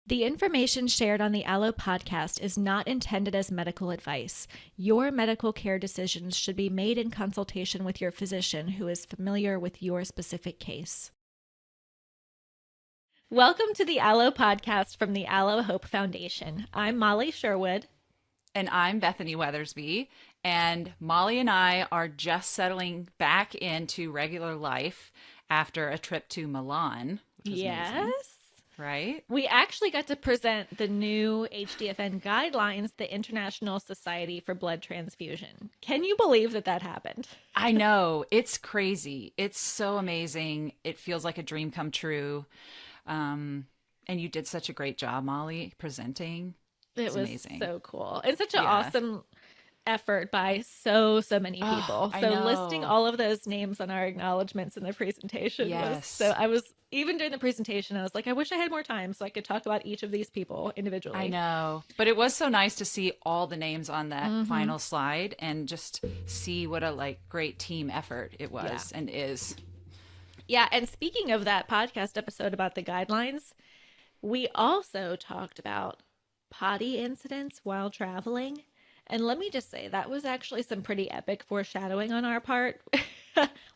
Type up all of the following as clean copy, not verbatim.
The information shared on the Allo podcast is not intended as medical advice. Your medical care decisions should be made in consultation with your physician who is familiar with your specific case. Welcome to the Allo podcast from the Allo Hope Foundation. I'm Molly Sherwood. And I'm Bethany Weathersby. And Molly and I are just settling back into regular life after a trip to Milan. Which was amazing. Right? We actually got to present the new HDFN guidelines, the International Society for Blood Transfusion. Can you believe that happened? I know. It's crazy. It's so amazing. It feels like a dream come true. And you did such a great job, Molly, presenting. It was amazing. So cool. And such an awesome effort by so many people. So listing all of those names on our acknowledgments in the presentation was so I was even during the presentation I was like, I wish I had more time so I could talk about each of these people individually. I know. But it was so nice to see all the names on that final slide and just see what a great team effort it was and is. Yeah, and speaking of that podcast episode about the guidelines, we also talked about potty incidents while traveling. And let me just say, that was actually some pretty epic foreshadowing on our part.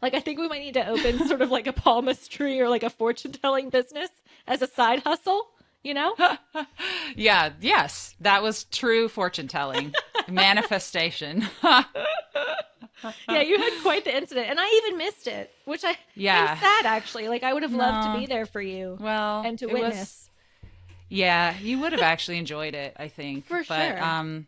I think we might need to open sort of like a palmistry or like a fortune-telling business as a side hustle, you know? Yes. That was true fortune-telling. Manifestation. Yeah, you had quite the incident. And I even missed it, which I'm sad, actually. I would have loved to be there for you and to witness. Yeah, you would have actually enjoyed it, I think. For sure.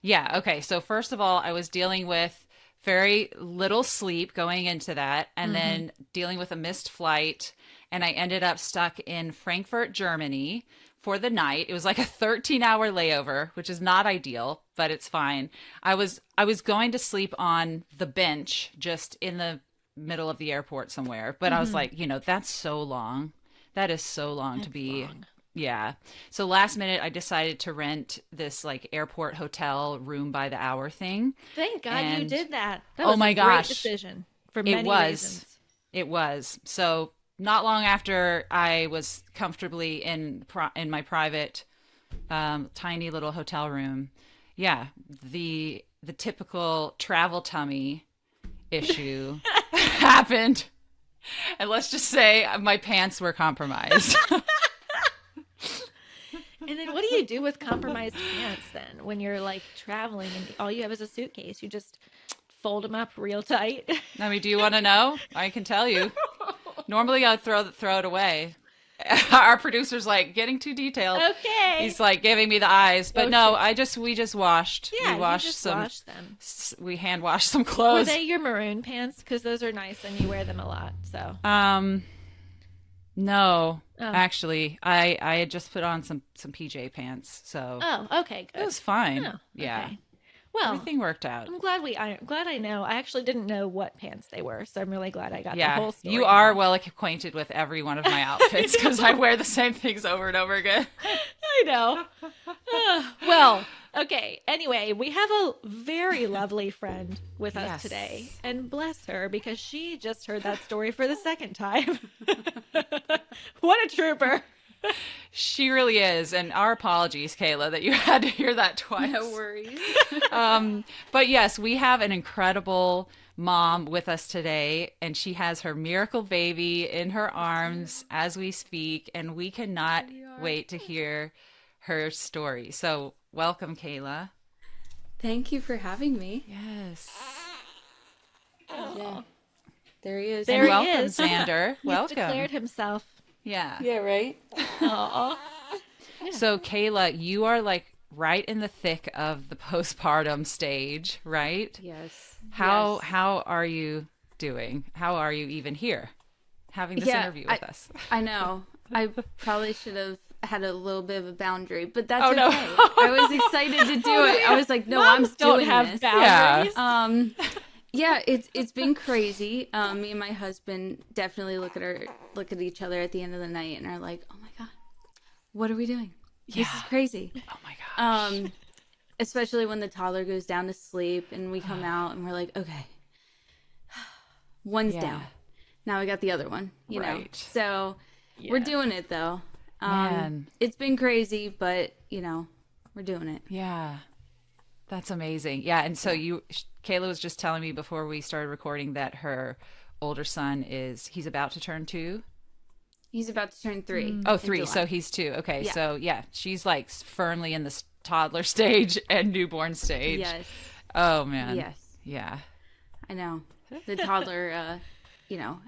Yeah. Okay. So first of all, I was dealing with very little sleep going into that and then dealing with a missed flight. And I ended up stuck in Frankfurt, Germany for the night. It was like a 13-hour layover, which is not ideal, but it's fine. I was going to sleep on the bench just in the middle of the airport somewhere. But I was like, that's so long. That is so long to be. Long. Yeah. So last minute, I decided to rent this airport hotel room by the hour thing. Thank God you did that. That was a great decision for many reasons. It was. So not long after I was comfortably in my private tiny little hotel room, the typical travel tummy issue happened. And let's just say my pants were compromised. And then what do you do with compromised pants then when you're traveling and all you have is a suitcase? You just fold them up real tight. I mean, do you want to know? I can tell you. Normally I'd throw it away. Our producer's getting too detailed. Okay. He's giving me the eyes. But we just washed. Yeah, we washed them. We hand washed some clothes. Were they your maroon pants? Because those are nice and you wear them a lot. So. No, actually, I had just put on some PJ pants, so. Oh, okay, good. It was fine. Oh, yeah. Okay. Well, everything worked out. I'm glad I know. I actually didn't know what pants they were, so I'm really glad I got the whole story. You are well acquainted with every one of my outfits because I wear the same things over and over again. I know. Well, okay. Anyway, we have a very lovely friend with us today, and bless her because she just heard that story for the second time. What a trooper. She really is. And our apologies, Kayla, that you had to hear that twice. No worries. But yes, we have an incredible mom with us today, and she has her miracle baby in her arms as we speak, and we cannot wait to hear her story. So welcome, Kayla. Thank you for having me. Yes. Yeah. There he is. There and he welcome, is. Xander. He's welcome. declared himself. Yeah. Yeah, right? Aww. So Kayla, you are right in the thick of the postpartum stage, right? Yes. How are you doing? How are you even here having this interview with us? I know. I probably should have had a little bit of a boundary, but that's no. okay. I was excited to do it. I was like, no, Moms I'm don't doing have this. boundaries. Yeah, it's been crazy. Me and my husband definitely look at each other at the end of the night and are like, oh my God, what are we doing? This is crazy. Oh my gosh. Especially when the toddler goes down to sleep and we come out and we're like, okay, one's down. Now we got the other one, you know? So we're doing it though. Man. It's been crazy, but we're doing it. Yeah. That's amazing. Yeah. And so Kayla was just telling me before we started recording that her older son he's about to turn 2. He's about to turn 3. Oh, 3. July. So he's 2. Okay. Yeah. So yeah, she's like firmly in this toddler stage and newborn stage. Yes. Oh man. Yes. Yeah. I know. The toddler,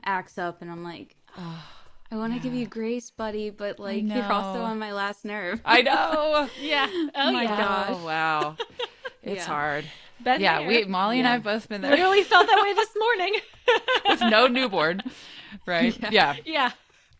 acts up, and I'm like, I want to give you grace, buddy, but like you're also on my last nerve. I know. Yeah. Oh my yeah. gosh. Oh wow. It's hard. Been Yeah, there. Molly and I have both been there Literally felt that way this morning. with no newborn, right? Yeah. Yeah.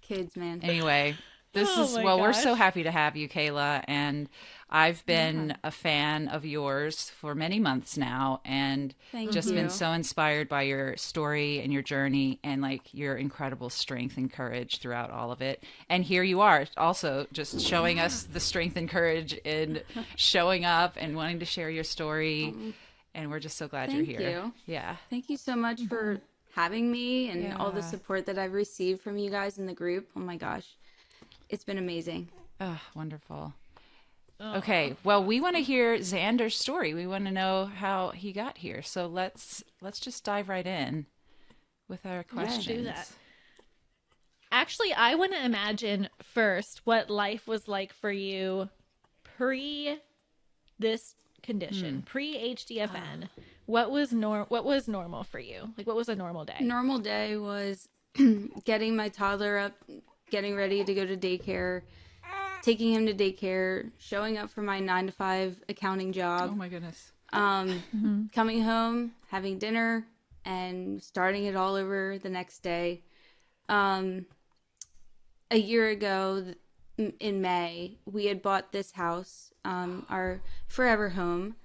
Kids, man. Anyway, this Oh is my we're gosh. so happy to have you, Kayla, and I've been a fan of yours for many months now, and Thank just you. been so inspired by your story and your journey and like your incredible strength and courage throughout all of it. And here you are also just showing us the strength and courage in showing up and wanting to share your story. And we're just so glad you're Thank here. you. Yeah. Thank you so much for having me and all the Yeah. support that I've received from you guys in the group. Oh my gosh. It's been amazing. Oh, wonderful. Okay, well, we want to hear Xander's story. We want to know how he got here. So let's just dive right in with our questions. do that. Actually, I want to imagine first what life was like for you pre this condition, pre HDFN. What was normal for you? Like, what was a normal day? Normal day was getting my toddler up, getting ready to go to daycare, taking him to daycare, showing up for my 9-to-5 accounting Oh job, my goodness. coming home, having dinner, and starting it all over the next day. A year ago, in May, we had bought this house, our forever home.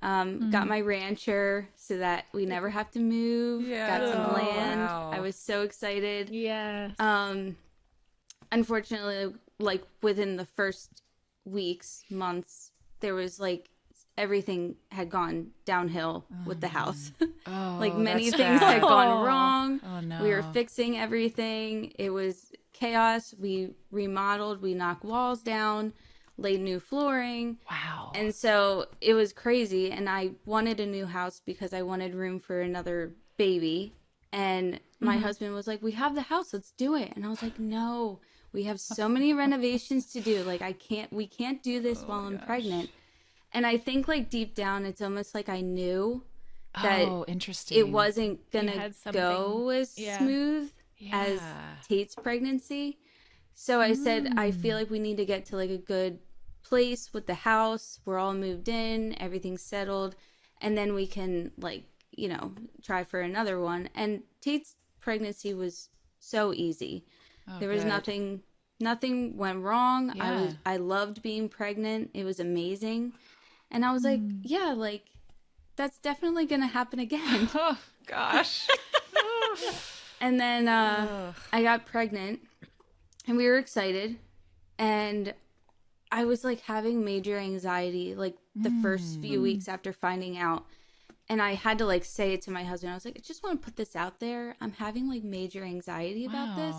Got my rancher so that we never have to move. Yeah. Got some Oh, land. wow. I was so excited. Yes. Unfortunately, like within the first weeks, months, there was like everything had gone downhill with the house. Oh, Like many that's things bad. had gone wrong. Oh no. We were fixing everything. It was chaos. We remodeled, we knocked walls down, laid new flooring. Wow. And so it was crazy. And I wanted a new house because I wanted room for another baby. And my husband was like, we have the house, let's do it. And I was like, no, we have so many renovations to do. Like we can't do this while I'm pregnant. And I think like deep down, it's almost like I knew that interesting. it wasn't gonna had go as smooth as Tate's pregnancy. So I said, I feel like we need to get to like a good place with the house. We're all moved in, everything's settled, and then we can like, try for another one. And Tate's pregnancy was so easy. There was good. nothing went wrong. Yeah. I loved being pregnant. It was amazing. And I was like, yeah, like that's definitely going to happen again. Oh gosh. And then I got pregnant and we were excited. And I was like having major anxiety like the first few weeks after finding out. And I had to like say it to my husband. I was like, I just want to put this out there. I'm having like major anxiety about this.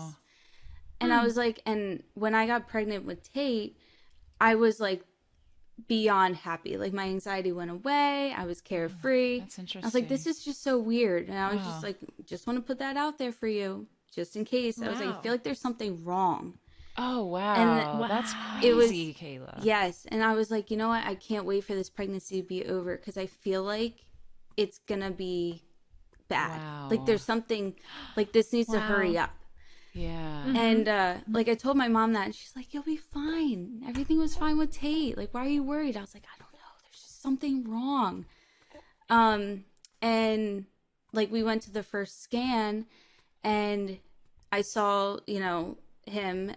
And I was like, and when I got pregnant with Tate, I was like beyond happy. Like my anxiety went away. I was carefree. That's interesting. I was like, this is just so weird. And I was just like, just want to put that out there for you, just in case. I was like, I feel like there's something wrong. Oh wow. And That's it was- crazy, Kayla. Yes. And I was like, you know what? I can't wait for this pregnancy to be over because I feel like it's going to be bad. Wow. Like there's something like this needs to hurry up. Yeah. And like I told my mom that and she's like, you'll be fine. Everything was fine with Tate. Like, why are you worried? I was like, I don't know. There's just something wrong. And like we went to the first scan and I saw, him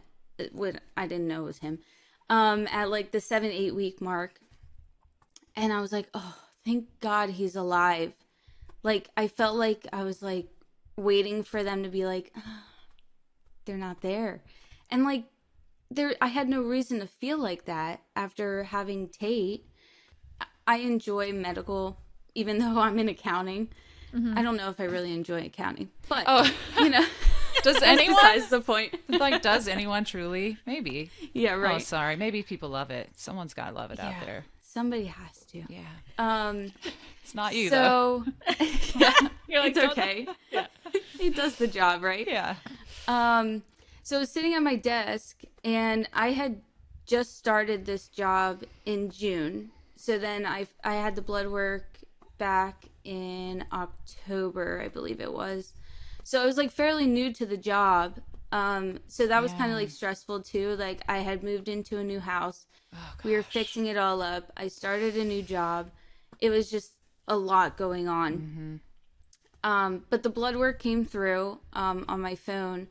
when I didn't know it was him, at like the 7-8 week mark. And I was like, oh, thank God he's alive. Like, I felt like I was like waiting for them to be like, they're not there. And like I had no reason to feel like that after having Tate. I enjoy medical, even though I'm in accounting. I don't know if I really enjoy accounting, but Does anyone? Besides the point. Like, does anyone truly? Maybe. Yeah, Oh, right. sorry. Maybe people love it. Someone's got to love it out Yeah. there. Somebody has to. Yeah. It's not you, though. So You're like, it's okay. Yeah. He does the job, right? Yeah. So I was sitting at my desk, and I had just started this job in June. So then I had the blood work back in October, I believe it was. So I was like fairly new to the job. So that was kind of like stressful too. Like I had moved into a new house. We were fixing it all up. I started a new job. It was just a lot going on. But the blood work came through on my phone,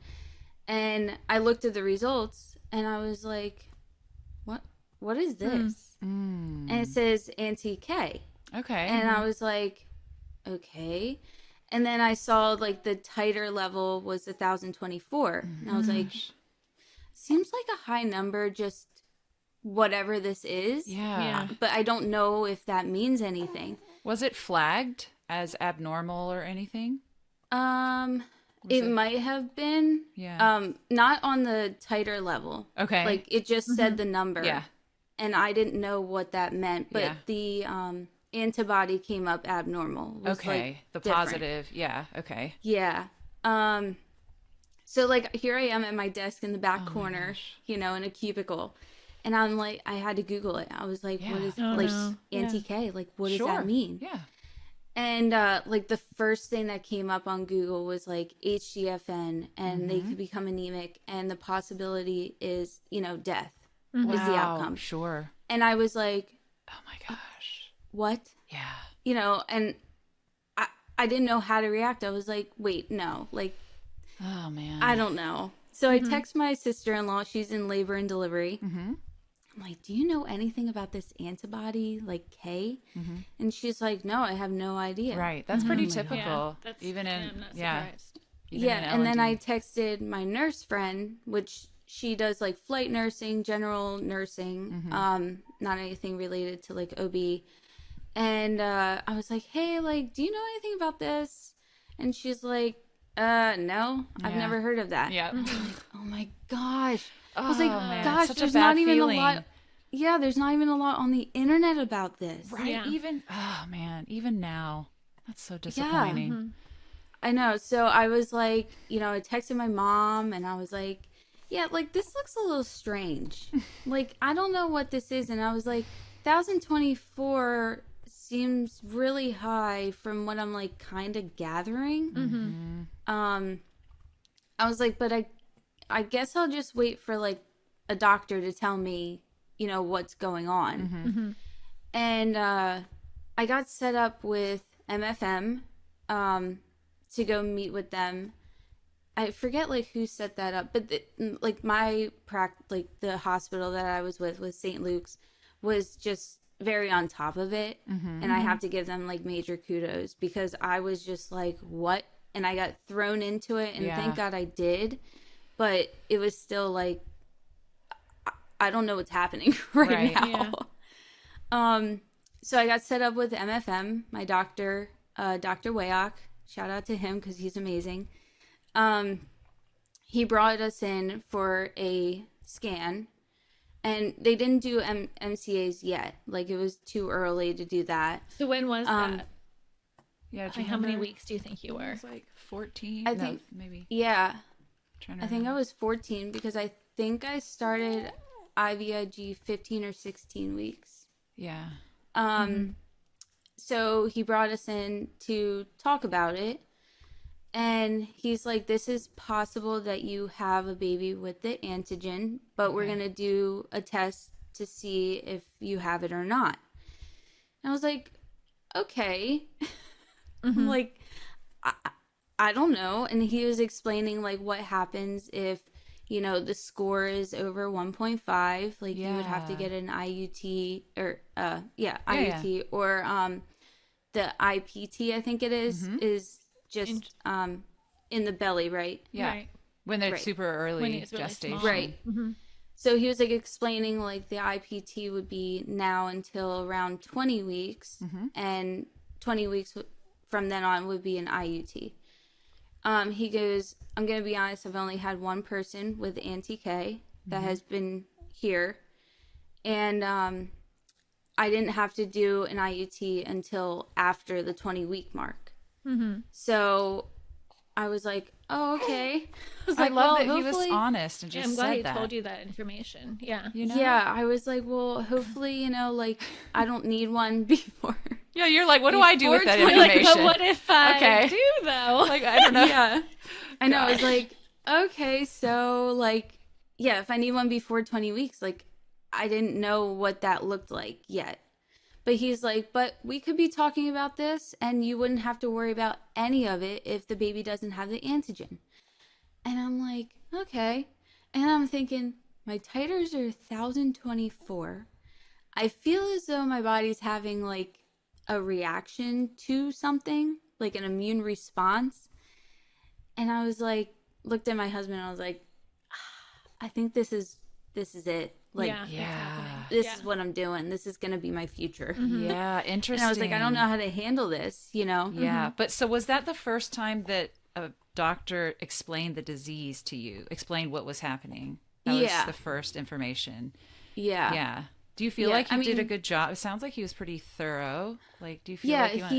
and I looked at the results, and I was like, what is this? And it says anti-K. Okay. And I was like, okay. And then I saw like the titer level was 1,024. And I was like, seems like a high number, just whatever this is. Yeah. But I don't know if that means anything. Was it flagged as abnormal or anything? It might have been. Yeah. Not on the titer level. Okay. Like it just said the number. Yeah. And I didn't know what that meant. But Yeah. the antibody came up abnormal. It was, Okay. like, The different. positive. Yeah. Okay. Yeah. So like here I am at my desk in the back corner, you know, in a cubicle. And I'm like, I had to Google it. I was like, what is like anti-K? Like, what does that mean? Yeah. And like the first thing that came up on Google was like HDFN, and they could become anemic, and the possibility is, you know, death is the outcome. Sure. And I was like, Oh my gosh. what? Yeah. You know, and I didn't know how to react. I was like, wait, no, like, Oh man. I don't know. So I text my sister-in-law. She's in labor and delivery. I'm like, do you know anything about this antibody, like K? And she's like, no, I have no idea. Right. That's pretty typical. Yeah, that's, even in I'm not yeah. surprised. Even Yeah, in and then I L&D. texted my nurse friend, which she does like flight nursing, general nursing, not anything related to like OB. And I was like, hey, like, do you know anything about this? And she's like, no, I've Yeah. never heard of that. Yeah. I'm like, oh my gosh. I was Oh, like, man, gosh, such a there's bad not even feeling. a lot. Yeah, there's not even a lot on the internet about this. Right. Yeah. Even oh man, even now. That's so disappointing. I know. So I was like, you know, I texted my mom and I was like, yeah, like this looks a little strange. Like, I don't know what this is. And I was like, 1,024 seems really high from what I'm like kind of gathering. I was like, but I guess I'll just wait for like a doctor to tell me, you know, what's going on. And I got set up with MFM to go meet with them. I forget like who set that up, but like my like the hospital that I was with St. Luke's, was just very on top of it. And I have to give them like major kudos, because I was just like, what? And I got thrown into it, and thank God I did. But it was still like, I don't know what's happening right now. Yeah. So I got set up with MFM, my doctor, Dr. Wayock. Shout out to him because he's amazing. He brought us in for a scan, and they didn't do MCAs yet. Like, it was too early to do that. So when was that? Yeah. do you Like, how many remember? weeks do you think you It were? was like 14. I No, think- maybe. Yeah, Trying to I think I remember. was 14, because I think I started IVIG 15 or 16 weeks. Yeah. So he brought us in to talk about it, and he's like, this is possible that you have a baby with the antigen, but we're going to do a test to see if you have it or not. And I was like, okay. I'm like, I don't know. And he was explaining like what happens if, you know, the score is over 1.5, like you would have to Yeah. get an IUT or IUT or the IPT, I think it is just in the belly, right? Yeah. Right. When they're Right. super early When it's really gestation. small. Right. So he was like explaining like the IPT would be now until around 20 weeks, and 20 weeks from then on would be an IUT. He goes, I'm going to be honest, I've only had one person with anti-K that has been here. And I didn't have to do an IUT until after the 20-week mark. So I was like, oh, okay. I love that he was honest and just I'm glad said he that. told you that information. Yeah. You know? Yeah, I was like, well, hopefully, you know, like, I don't need one before. Yeah, you're like, what do I do with that Before information? Like, but what if I do, though? Like, I don't know. Yeah. I know. I was like, okay, so, like, yeah, if I need one before 20 weeks, like, I didn't know what that looked like yet. But he's like, but we could be talking about this and you wouldn't have to worry about any of it if the baby doesn't have the antigen. And I'm like, okay. And I'm thinking, my titers are 1,024. I feel as though my body's having like a reaction to something, like an immune response. And I was like, looked at my husband and I was like, I think this is it. Like, this is what I'm doing. This is going to be my future. Yeah, interesting. And I was like, I don't know how to handle this, you know? Yeah. But so was that the first time that a doctor explained the disease to you, explained what was happening? That was the first information. Yeah. Yeah. Do you feel like he did a good job? It sounds like he was pretty thorough. Like, do you feel like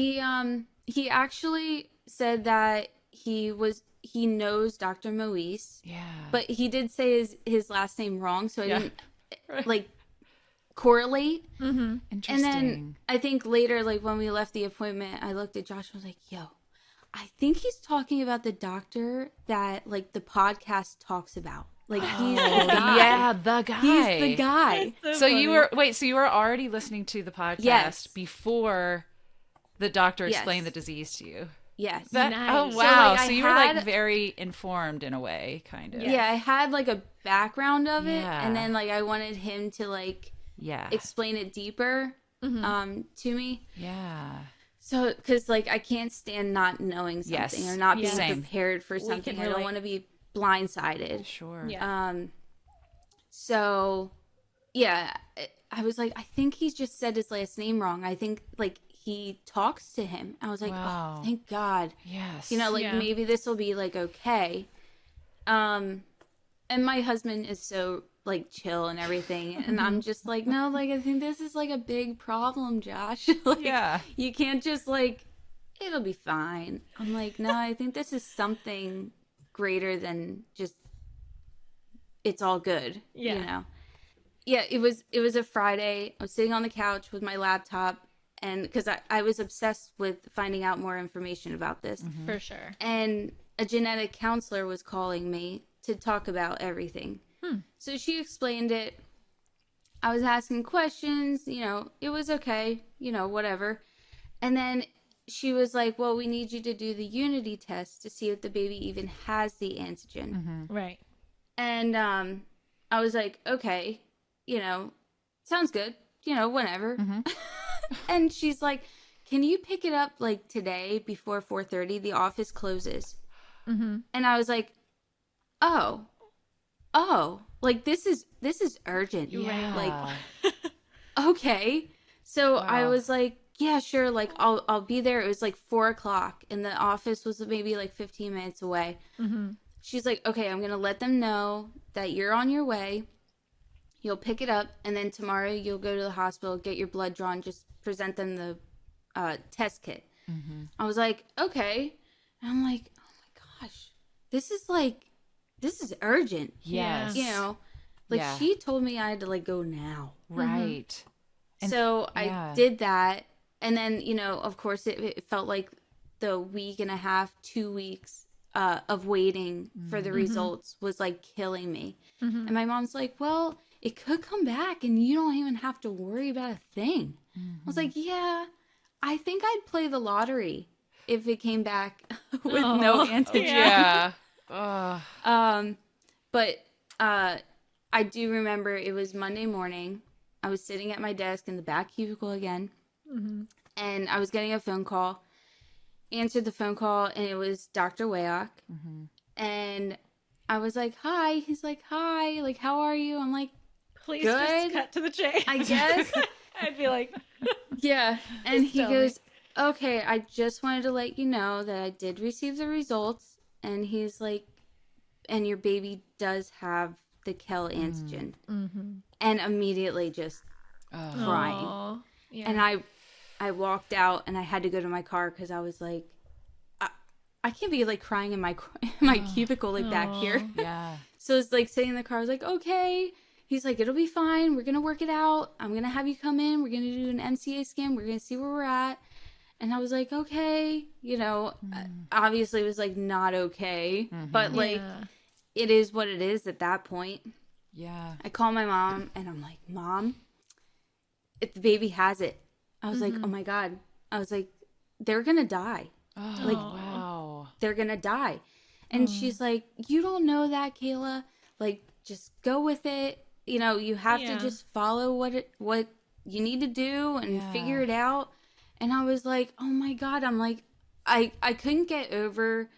he actually said that he knows Dr. Moise. Yeah. But he did say his last name wrong, so I didn't like correlate. Interesting. And then I think later, like when we left the appointment, I looked at Josh and was like, yo, I think he's talking about the doctor that like the podcast talks about. Like he's the guy. Yeah, the guy. He's the guy. So you were already listening to the podcast before the doctor explained the disease to you. Yes. Nice. Oh, wow. So, you were like very informed in a way, kind of. Yeah, I had like a background of it. Yeah. And then like I wanted him to like explain it deeper to me. Yeah. So, because like I can't stand not knowing something or not being prepared for something. I don't want to be blindsided. Sure. Yeah. So, yeah, I was like, I think he just said his last name wrong. I think like he talks to him. I was like, oh, thank God. Yes. You know, like maybe this will be like okay. And my husband is so like chill and everything, and I'm just like, no, like I think this is like a big problem, Josh. Like, you can't just like, it'll be fine. I'm like, no, I think this is something greater than just it's all good. You know. Yeah, it was a Friday. I was sitting on the couch with my laptop. And because I was obsessed with finding out more information about this. For sure. And a genetic counselor was calling me to talk about everything. So she explained it. I was asking questions, you know, it was okay, you know, whatever. And then she was like, well, we need you to do the Unity test to see if the baby even has the antigen. Right. And I was like, okay, you know, sounds good, you know, whenever. And she's like, can you pick it up like today before 4:30? The office closes. And I was like, oh, like this is urgent. Yeah. Like, okay. So I was like, yeah, sure. Like I'll be there. It was like 4:00 and the office was maybe like 15 minutes away. She's like, okay, I'm going to let them know that you're on your way. You'll pick it up, and then tomorrow you'll go to the hospital, get your blood drawn, just present them the test kit. I was like, okay. And I'm like, oh my gosh, this is urgent. Yes. You know, like she told me I had to like go now. Right. And, so I did that. And then, you know, of course it felt like the week and a half, 2 weeks of waiting for the results was like killing me. And my mom's like, well, it could come back and you don't even have to worry about a thing. I was like, yeah, I think I'd play the lottery if it came back with no antigen. But I do remember it was Monday morning. I was sitting at my desk in the back cubicle again. And I was getting a phone call. Answered the phone call, and it was Dr. Wayock. And I was like, hi. He's like, hi. Like, how are you? I'm like, please good. Just cut to the chase. I guess. I'd be like, yeah. And he tell goes, okay, I just wanted to let you know that I did receive the results, and he's like, and your baby does have the Kell antigen. And immediately just crying. Aw. Yeah. And I walked out and I had to go to my car because I was like, I can't be like crying in my cubicle like back here. Yeah. So it's like sitting in the car. I was like, okay. He's like, it'll be fine. We're going to work it out. I'm going to have you come in. We're going to do an MCA scan. We're going to see where we're at. And I was like, okay. You know, obviously it was like not okay. But like, it is what it is at that point. Yeah. I call my mom and I'm like, Mom, if the baby has it. I was like, oh my God. I was like, they're going to die. Oh, Like, wow. They're going to die. And she's like, you don't know that, Kayla. Like, just go with it. You know, you have to just follow what you need to do and figure it out. And I was like, oh my God. I'm like, I couldn't get over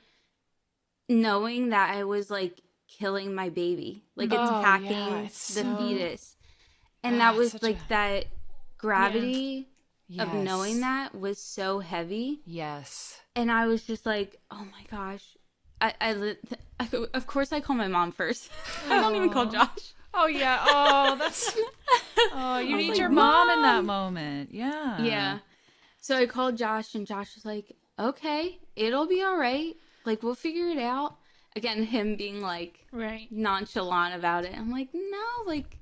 knowing that I was like killing my baby, like attacking the fetus. And that was like that gravity of knowing that was so heavy. Yes. And I was just like, oh my gosh. Of course I call my mom first. I don't even call Josh. Oh, yeah. Oh, that's... Oh, you need like, your mom in that moment. Yeah. Yeah. So I called Josh, and Josh was like, okay, it'll be all right. Like, we'll figure it out. Again, him being like nonchalant about it. I'm like, no, like,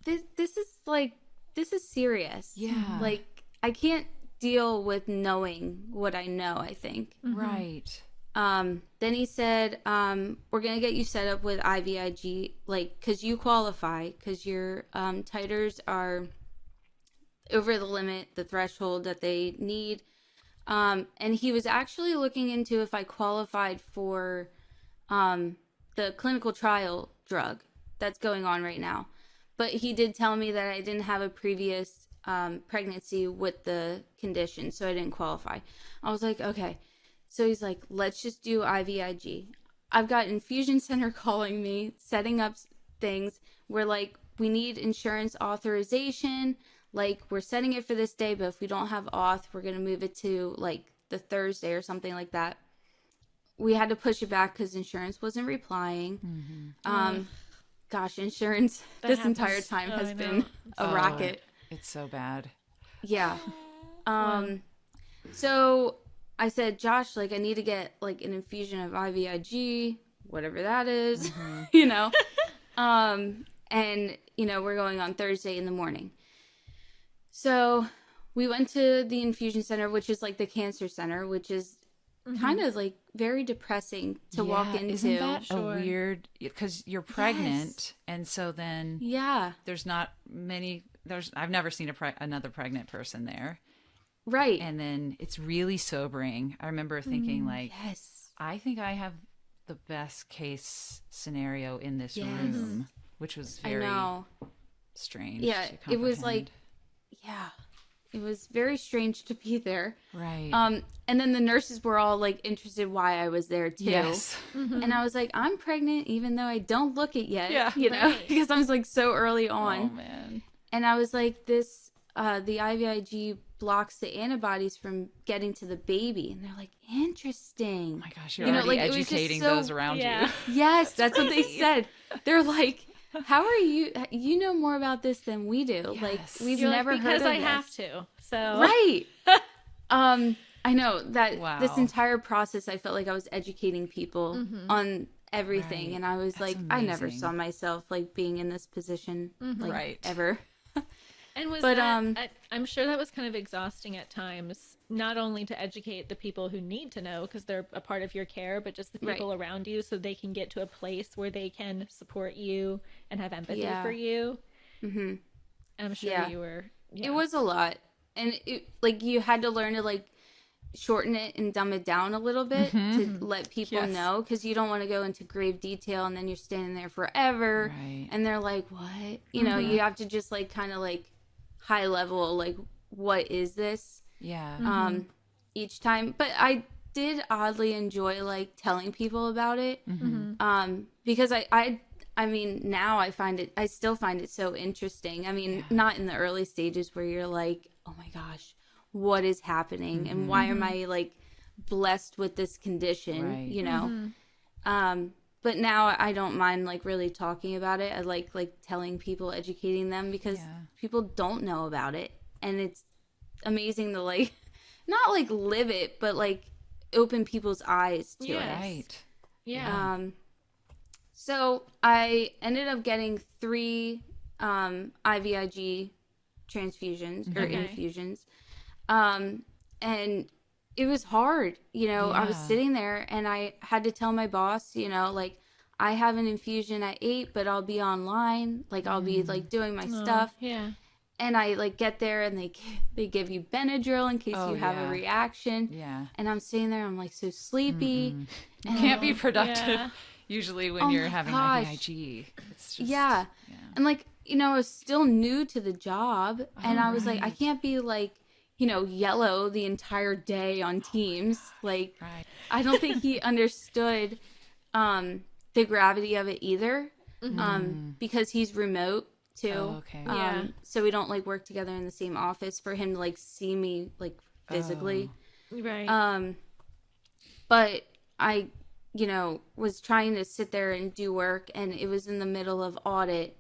this is serious. Yeah. Like, I can't deal with knowing what I know, I think. Right. Then he said, we're going to get you set up with IVIG, like, because you qualify, because your titers are over the limit, the threshold that they need. And he was actually looking into if I qualified for the clinical trial drug that's going on right now. But he did tell me that I didn't have a previous pregnancy with the condition, so I didn't qualify. I was like, okay. So he's like, let's just do IVIG. I've got infusion center calling me, setting up things. We're like, we need insurance authorization. Like, we're setting it for this day, but if we don't have auth, we're going to move it to like the Thursday or something like that. We had to push it back because insurance wasn't replying. Gosh, insurance this entire time has been a racket. It's so bad. Yeah. So I said, Josh, like, I need to get like an infusion of IVIG, whatever that is, you know. And you know, we're going on Thursday in the morning. So we went to the infusion center, which is like the cancer center, which is kind of like very depressing to walk into. Isn't that a weird, because you're pregnant, and so then there's not many, I've never seen another pregnant person there. Right. And then it's really sobering. I remember thinking like, I think I have the best case scenario in this room, which was very strange. Yeah, it was like, it was very strange to be there. Right. And then the nurses were all like interested why I was there too. Yes. And I was like, I'm pregnant even though I don't look it yet, you know, because I was like so early on. Oh man. And I was like, this, the IVIG blocks the antibodies from getting to the baby. And they're like, interesting. Oh my gosh, you're already educating those around you. Yes, that's what they said. They're like, how are you know more about this than we do. Like, we've never heard of this. Because I have to. So Right. I know that this entire process, I felt like I was educating people on everything. And I was like, I never saw myself like being in this position like ever. And was that, I'm sure that was kind of exhausting at times, not only to educate the people who need to know because they're a part of your care, but just the people around you so they can get to a place where they can support you and have empathy for you. I'm sure you were. It was a lot. And it, like, you had to learn to like shorten it and dumb it down a little bit to let people know, because you don't want to go into grave detail and then you're standing there forever and they're like, what? You know, you have to just like kind of like high level, like, what is this each time. But I did oddly enjoy like telling people about it because I mean, now I still find it so interesting. I mean, not in the early stages where you're like, oh my gosh, what is happening and why am I like blessed with this condition, you know? But now I don't mind like really talking about it. I like telling people, educating them, because people don't know about it, and it's amazing to like not like live it, but like open people's eyes to it. Right. Yeah. So I ended up getting 3 IVIG transfusions or infusions, and it was hard. You know, I was sitting there and I had to tell my boss, you know, like, I have an infusion at 8, but I'll be online. Like, I'll be like doing my stuff. Yeah. And I like get there and they give you Benadryl in case you have a reaction. Yeah. And I'm sitting there, I'm like so sleepy. You can't be productive Yeah. usually when you're having IVIG. It's just, And like, you know, I was still new to the job, and I was like, I can't be like, you know, yellow the entire day on Teams. Like, I don't think he understood the gravity of it either, because he's remote too. Oh, okay. So we don't like work together in the same office for him to like see me like physically. Right. But I, you know, was trying to sit there and do work, and it was in the middle of audit.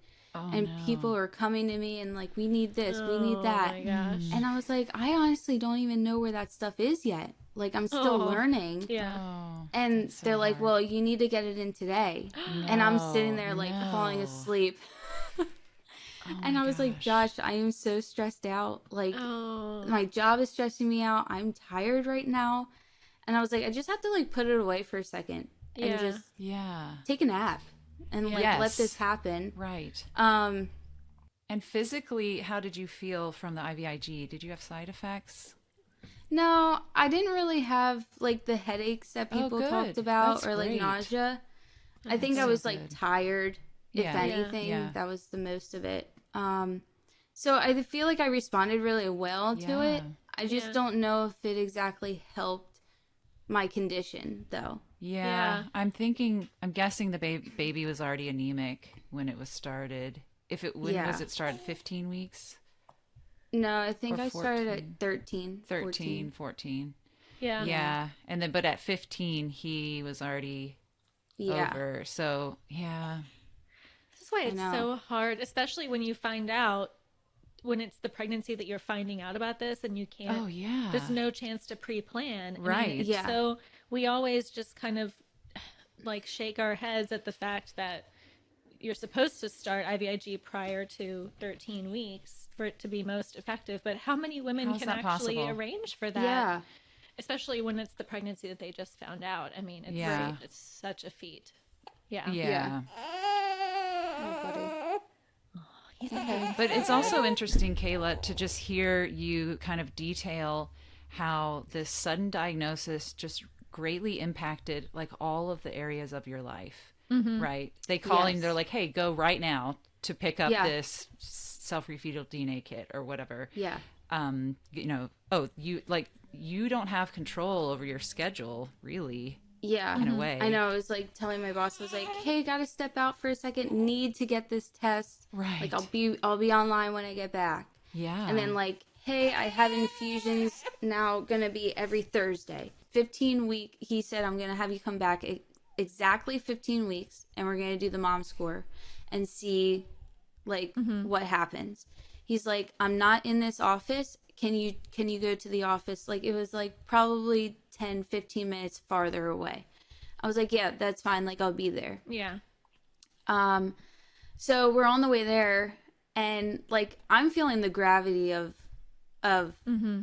And people were coming to me and like, we need this, we need that. Oh my gosh. And I was like, I honestly don't even know where that stuff is yet. Like, I'm still learning. Yeah. And they're like, well, you need to get it in today. And I'm sitting there like falling asleep. And I was like, Josh, I am so stressed out. Like, my job is stressing me out. I'm tired right now. And I was like, I just have to like put it away for a second and just take a nap and like let this happen. Right. And physically, how did you feel from the IVIG? Did you have side effects? No, I didn't really have like the headaches that people talked about. That's or like great. nausea. I think I was like tired, if anything. Yeah. That was the most of it. So I feel like I responded really well to it. I just don't know if it exactly helped my condition though. Yeah. I'm guessing the baby was already anemic when it was started. When was it started? 15 weeks? No, I think Or I started 14. at 13, 14. Yeah. Yeah. And then, but at 15, he was already over. So, yeah. This is why it's so hard, especially when you find out, when it's the pregnancy that you're finding out about this and you can't. Oh, yeah. There's no chance to pre-plan. Right. I mean, so we always just kind of like shake our heads at the fact that you're supposed to start IVIG prior to 13 weeks for it to be most effective. But how many women How's can that actually possible? arrange for that? Yeah. Especially when it's the pregnancy that they just found out. I mean, it's such a feat. Yeah. Yeah. Oh, buddy. But it's also interesting, Kayla, to just hear you kind of detail how this sudden diagnosis just greatly impacted like all of the areas of your life, right? They call him, they're like, hey, go right now to pick up this self-refutal DNA kit or whatever. Yeah. You know, you don't have control over your schedule, really. Yeah. In a way. I know. I was like telling my boss, I was like, hey, gotta step out for a second. Need to get this test. Right. Like I'll be online when I get back. Yeah. And then like, hey, I have infusions now gonna be every Thursday. 15 week. He said, I'm gonna have you come back exactly 15 weeks and we're gonna do the mom score and see like what happens. He's like, I'm not in this office. Can you go to the office? Like, it was like probably 10, 15 minutes farther away. I was like, yeah, that's fine. Like, I'll be there. Yeah. So we're on the way there, and like, I'm feeling the gravity of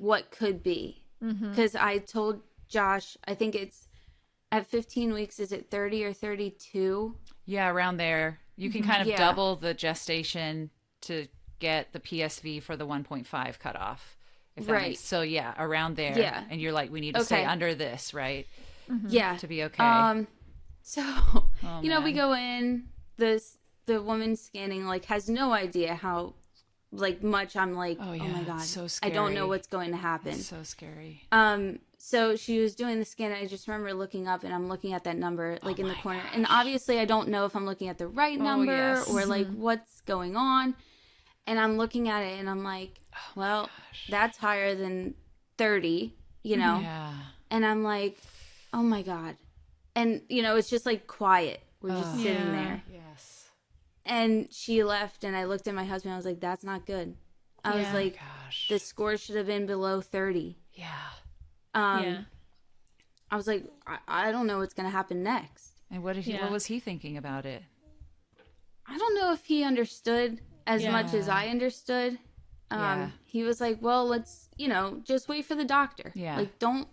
what could be. Because I told Josh, I think it's at 15 weeks, is it 30 or 32? Yeah, around there. You can kind of double the gestation to get the PSV for the 1.5 cutoff. If that makes, so yeah, around there. Yeah. And you're like, we need to stay under this, right? Yeah. To be okay. So, you know, we go in, the woman scanning like has no idea how like much I'm like, oh my God, so I scary. don't know what's going to happen. It's so scary. So she was doing the scan. I just remember looking up and I'm looking at that number like in the corner. Gosh. And obviously I don't know if I'm looking at the right number or like what's going on. And I'm looking at it and I'm like, well, that's higher than 30, you know? Yeah. And I'm like, oh my God. And, it's just like quiet. We're just sitting there. Yes. And she left, and I looked at my husband. I was like, that's not good. I was like, Gosh. the score should have been below 30. Yeah. I was like, I don't know what's going to happen next. And what was he thinking about it? I don't know if he understood as much as I understood. He was like, well, let's, just wait for the doctor. Yeah. Like, don't,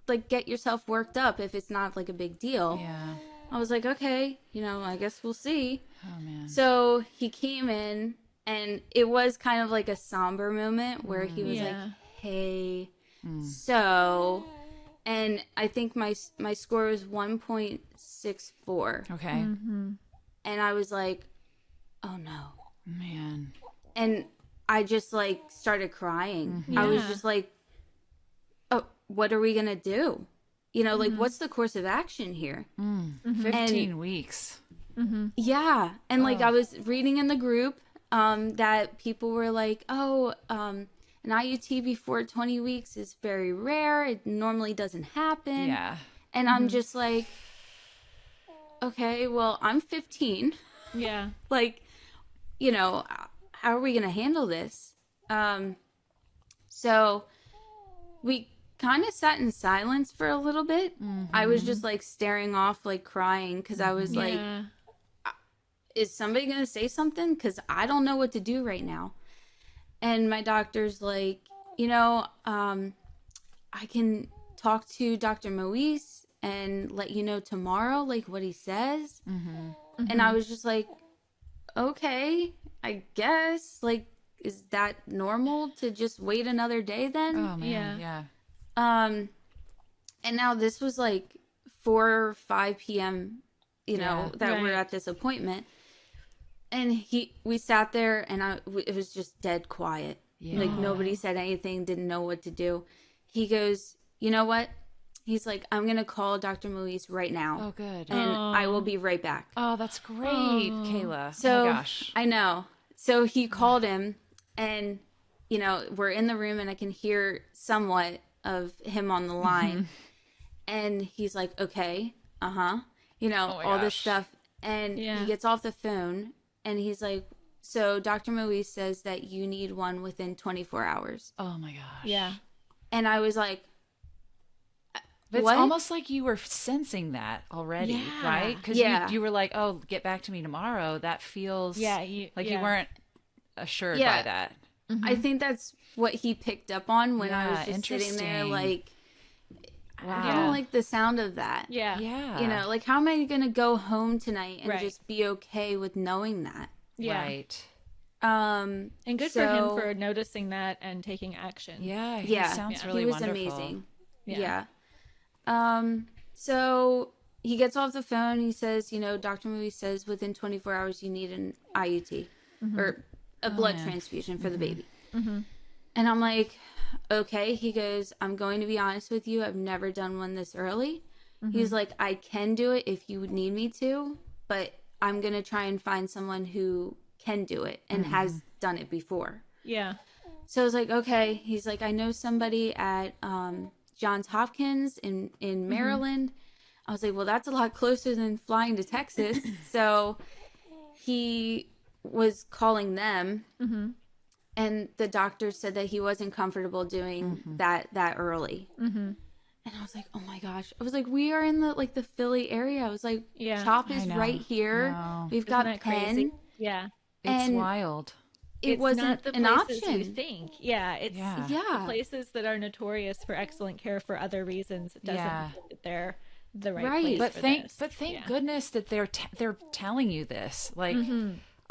like, get yourself worked up if it's not, like, a big deal. Yeah. I was like, okay, I guess we'll see. Oh, man. So he came in, and it was kind of like a somber moment where he was like, hey, so, and I think my score was 1.64. Okay. And I was like, oh no. Man. And I just like started crying. I was just like, oh, what are we going to do? Like, what's the course of action here? 15 weeks. Yeah. And like, I was reading in the group that people were like, oh, an IUT before 20 weeks is very rare. It normally doesn't happen. Yeah. And I'm just like, okay, well, I'm 15. Yeah. Like, how are we going to handle this? So we kind of sat in silence for a little bit. I was just like staring off, like crying, because I was like, is somebody going to say something? Because I don't know what to do right now. And my doctor's like, I can talk to Dr. Moise and let you know tomorrow, like what he says. And I was just like, okay, I guess. Like, is that normal to just wait another day then? Oh, man. Yeah. And now this was like 4 or 5 p.m., that we're at this appointment. And we sat there, and it was just dead quiet. Yeah. Like, nobody said anything, didn't know what to do. He goes, you know what? He's like, I'm going to call Dr. Moise right now. Oh, good. And I will be right back. Oh, that's great, Kayla. So, oh, my gosh. I know. So he called him, and, we're in the room, and I can hear somewhat of him on the line. And he's like, okay, all this stuff. And he gets off the phone, and he's like, so Dr. Moise says that you need one within 24 hours. Oh, my gosh. Yeah. And I was like, But what? It's almost like you were sensing that already, right? Because you were like, oh, get back to me tomorrow. That feels you weren't assured by that. I think that's what he picked up on when I was just sitting there like, I don't like the sound of that. Yeah. Yeah. Like, how am I going to go home tonight and just be okay with knowing that? Yeah. Right. And good for him for noticing that and taking action. Yeah. He sounds really he was wonderful. amazing. Yeah. So he gets off the phone. He says, Dr. Moise says within 24 hours you need an IUT or a blood transfusion for the baby. And I'm like, okay. He goes, I'm going to be honest with you. I've never done one this early. He's like, I can do it if you would need me to, but I'm going to try and find someone who can do it and has done it before. Yeah. So I was like, okay. He's like, I know somebody at Johns Hopkins in Maryland. I was like, well, that's a lot closer than flying to Texas. So he was calling them, and the doctor said that he wasn't comfortable doing that early. And I was like, oh my gosh. I was like, we are in the Philly area. I was like, CHOP is right here. We've got Penn. Crazy? Yeah. It's wild. It wasn't not the an places option. you think. Yeah, it's the places that are notorious for excellent care for other reasons. It doesn't mean that they're the right place But for thank this. goodness that they're telling you this. Like,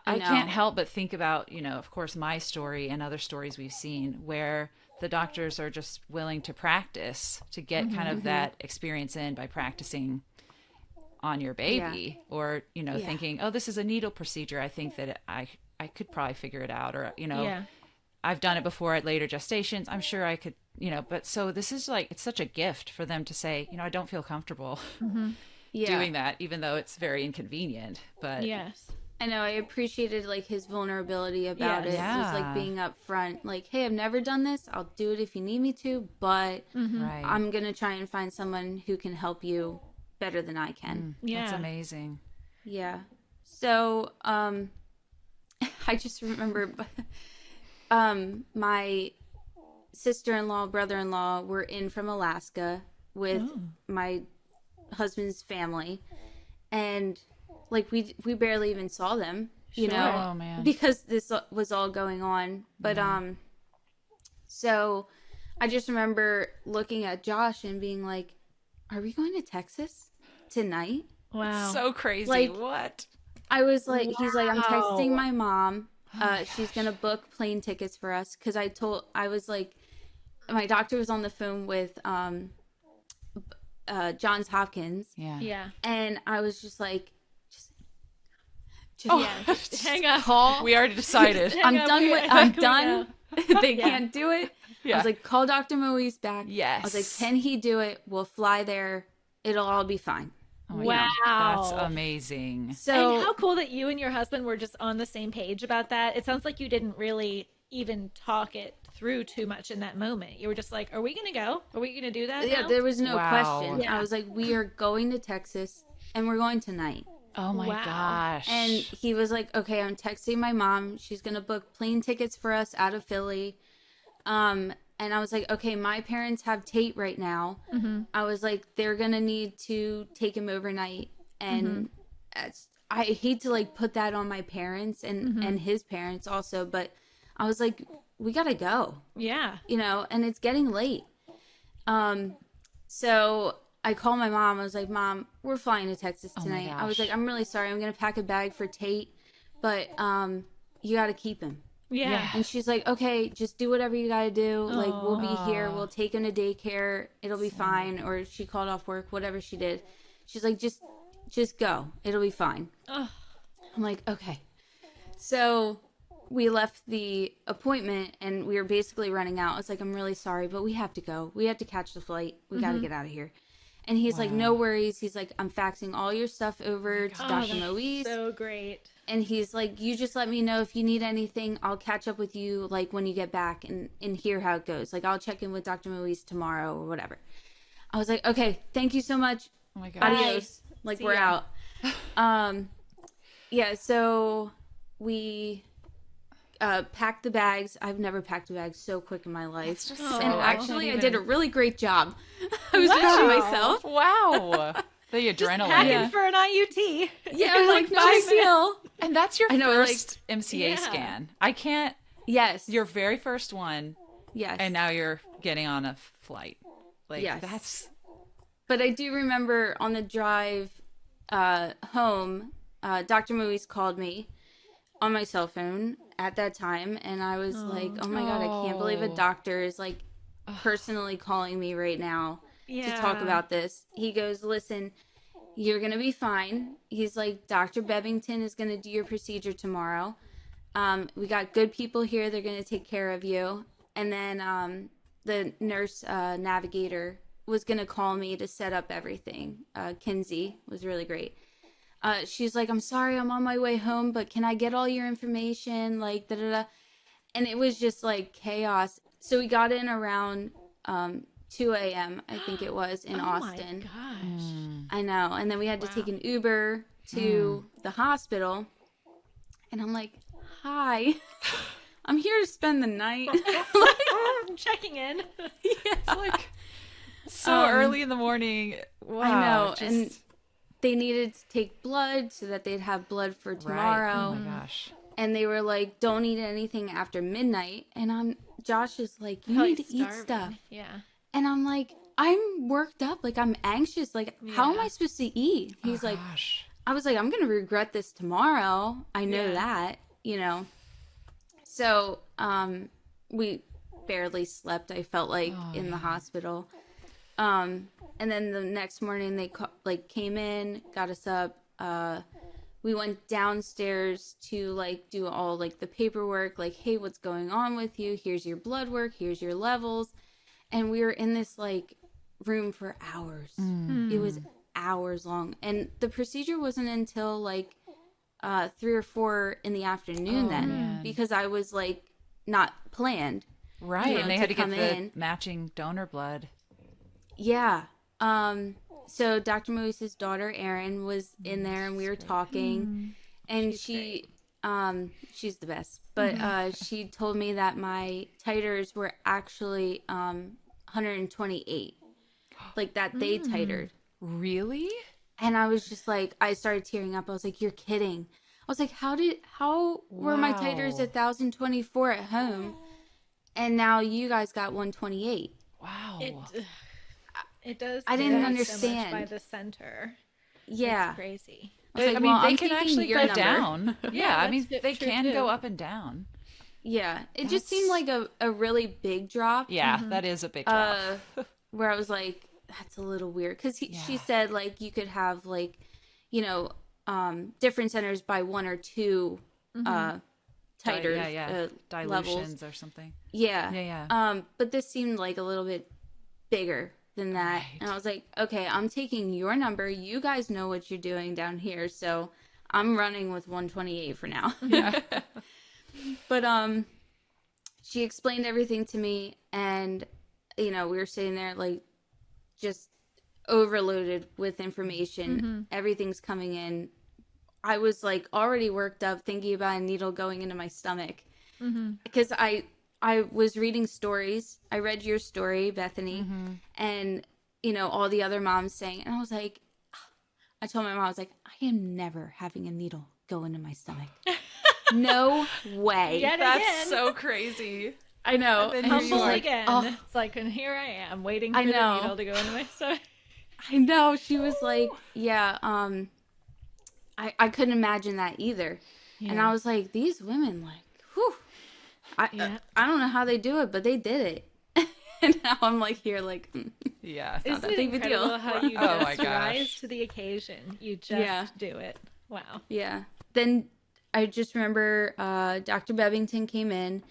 I can't help but think about, of course, my story and other stories we've seen where the doctors are just willing to practice to get kind of that experience in by practicing on your baby or, thinking, oh, this is a needle procedure. I think that I could probably figure it out, or, I've done it before at later gestations. I'm sure I could, but so this is like, it's such a gift for them to say, I don't feel comfortable doing that, even though it's very inconvenient. But yes, I know. I appreciated his vulnerability about it. Yeah. Just being upfront, hey, I've never done this. I'll do it if you need me to, but I'm going to try and find someone who can help you better than I can. Yeah. That's amazing. Yeah. So, I just remember my sister-in-law, brother-in-law were in from Alaska with my husband's family, and like we barely even saw them, you know, Oh, man. because this was all going on. But so I just remember looking at Josh and being like, "Are we going to Texas tonight?" Wow. So crazy. Like- What? I was like, he's like, I'm texting Wow. my mom. She's gonna book plane tickets for us, because I was like, my doctor was on the phone with Johns Hopkins, Yeah. Yeah. and I was just like, just Yeah. Just hang up. call. We already decided. Hang I'm up. done We- with. I'm we done. They Yeah. can't do it. I Yeah. was like, call Dr. Moise back. Yes. I was like, can he do it? We'll fly there. It'll all be fine. Oh my Wow. gosh. That's amazing. So And how cool that you and your husband were just on the same page about that. It sounds like you didn't really even talk it through too much in that moment. You were just like, are we going to go? Are we going to do that? yeah, now? there was no Wow. question. Yeah. I was like, we are going to Texas, and we're going tonight. Oh my Wow. gosh. And he was like, okay, I'm texting my mom. She's going to book plane tickets for us out of Philly. And I was like, okay, my parents have Tate right now. I was like, they're going to need to take him overnight. And I hate to like put that on my parents and his parents also, but I was like, we got to go, Yeah. you know, and it's getting late. So I called my mom. I was like, Mom, we're flying to Texas my tonight. I was gosh. like, I'm really sorry. I'm going to pack a bag for Tate, but you got to keep him. Yeah. Yeah. And she's like, okay, just do whatever you got to do. Like, we'll be here. Aw. We'll take him to daycare. It'll be fine. Or she called off work, whatever she did. She's like, just go. It'll be fine. Ugh. I'm like, okay. So we left the appointment and we were basically running out. I was like, I'm really sorry, but we have to go. We have to catch the flight. We got to get out of here. And he's like, no worries. He's like, I'm faxing all your stuff over to Oh, Dr. that's Moise. so great. And he's like, you just let me know if you need anything. I'll catch up with you like when you get back and hear how it goes. Like, I'll check in with Dr. Moise tomorrow or whatever. I was like, okay, thank you so much. oh my gosh. Adios. Like, See we're ya. out. Yeah, so we packed the bags. I've never packed a bag so quick in my life. just so- And I actually, can't I did a even- really great job. I was proud of myself. Wow. The adrenaline. Packing Yeah. for an IUT. Yeah, I was like, no 5 big deal. And that's your I know, like- first MCA Yeah. scan. I can't. Yes. Your very first one, yes. and now you're getting on a flight. Like Yes. that's. But I do remember on the drive home, Dr. Moise called me on my cell phone at that time, and I was like, oh my God, I can't believe a Oh. doctor is like personally calling me right now Yeah. to talk about this. He goes, listen, you're going to be fine. He's like, Dr. Bebbington is going to do your procedure tomorrow. We got good people here. They're going to take care of you. And then the nurse navigator was going to call me to set up everything. Kinsey was really great. She's like, I'm sorry, I'm on my way home, but can I get all your information? Like, da-da-da. And it was just like chaos. So we got in around 2 a.m., I think it was, in Austin. Oh my gosh. I know. And then we had to take an Uber to the hospital. And I'm like, hi, I'm here to spend the night. I'm checking in. It's like so early in the morning. Wow. I know. just- And they needed to take blood so that they'd have blood for Right. tomorrow. Oh my gosh. And they were like, don't eat anything after midnight. And Josh is like, you Probably need to eat starving. stuff. Yeah. And I'm like, I'm worked up. Like, I'm anxious. Like, how am Yeah. I supposed to eat? He's like, Gosh. I was like, I'm going to regret this tomorrow. I know Yeah. that, you know. So, we barely slept, I felt like, in the hospital. And then the next morning they came in, got us up. We went downstairs to like do all like the paperwork, like, hey, what's going on with you? Here's your blood work, here's your levels. And we were in this like room for hours. It was hours long. And the procedure wasn't until like 3 or 4 in the afternoon then, man. because I was like not planned. Right. know, And they to had to get come the in. matching donor blood. Yeah. so Dr. Moise's daughter Erin was in there, and we were talking, and she's the best. But she told me that my titers were actually 128, like that they titered. Really? And I was just like, I started tearing up. I was like, you're kidding. I was like, how were my titers 1,024 at home, and now you guys got 128? Wow. It does. I didn't vary understand. so much by the center. Yeah. It's crazy. But, I mean, they I'm can taking actually your go number. down. Yeah, I mean, that's they true, can too. go up and down. Yeah. It just seemed like a really big drop. Yeah, that is a big drop. Where I was like, that's a little weird. Because she said, like, you could have, like, you know, different centers by 1 or 2 titers. Dilutions levels. or something. Yeah. Yeah. But this seemed like a little bit bigger than that. Right. And I was like, okay, I'm taking your number. You guys know what you're doing down here. So I'm running with 128 for now. Yeah. But she explained everything to me, and we were sitting there like just overloaded with information. Everything's coming in. I was like already worked up thinking about a needle going into my stomach because I was reading stories. I read your story, Bethany, and all the other moms saying, and I was like, I told my mom, I was like, I am never having a needle go into my stomach. No way. Yet That's again. so crazy. I know. And And here she's you Humble are. like, again. oh, It's like, and here I am waiting for I the know. needle to go into my stomach. I know. She was like, yeah, I couldn't imagine that either. And Yeah. I was like, these women, like, whew. I don't know how they do it, but they did it. And now I'm like here, like, Yeah. not Isn't that it big of a deal. incredible how you Oh my just gosh. rise to the occasion? You just do it. Wow. Yeah. Then I just remember Dr. Bevington came in,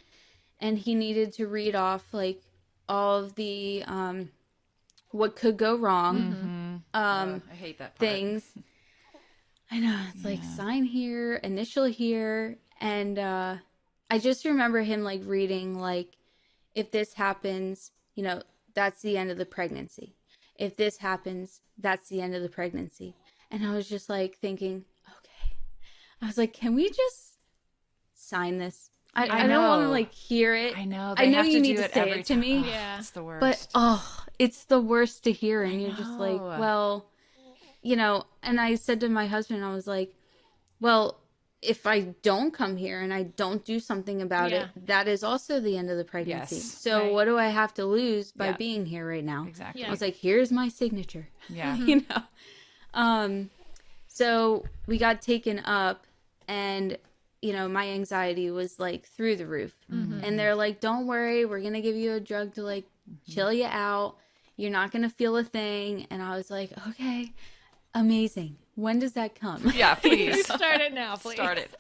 and he needed to read off like all of the what could go wrong I hate that part. things. I know, it's like sign here, initial here, and I just remember him like reading like, if this happens, that's the end of the pregnancy. If this happens, that's the end of the pregnancy. And I was just like thinking, okay. I was like, can we just sign this? I don't want to know. like hear it. I know. I They know have you to need do to it say every it to time. me. Oh, Yeah. it's the worst. But it's the worst to hear, and you're just like, know. well, and I said to my husband, I was like, well, if I don't come here and I don't do something about Yeah. it, that is also the end of the pregnancy. Yes. So Right. what do I have to lose by Yeah. being here right now? Exactly. I was like, here's my signature. Yeah. So we got taken up, and my anxiety was like through the roof. And they're like, don't worry, we're gonna give you a drug to like chill you out, you're not gonna feel a thing. And I was like, okay, amazing, when does that come? Yeah, please. Start it now, please. Start it.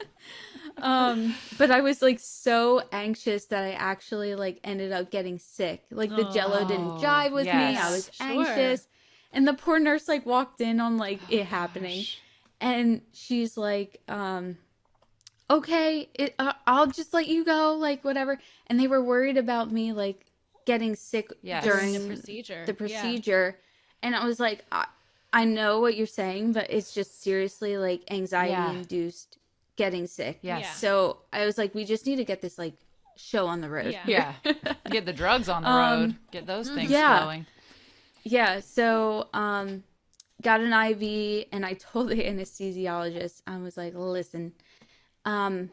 But I was like so anxious that I actually like ended up getting sick. Like the jello didn't jive with me. I yes. was Sure. anxious. And the poor nurse like walked in on like it happening. And she's like, okay, I'll just let you go, like whatever. And they were worried about me like getting sick Yes. during The procedure. the procedure. And I was like, I know what you're saying, but it's just seriously like anxiety induced getting sick. Yes. Yeah. So I was like, we just need to get this like show on the road. Yeah. Yeah. Get the drugs on the road. Get those things yeah. flowing. Yeah. So got an IV, and I told the anesthesiologist, I was like, listen, I'm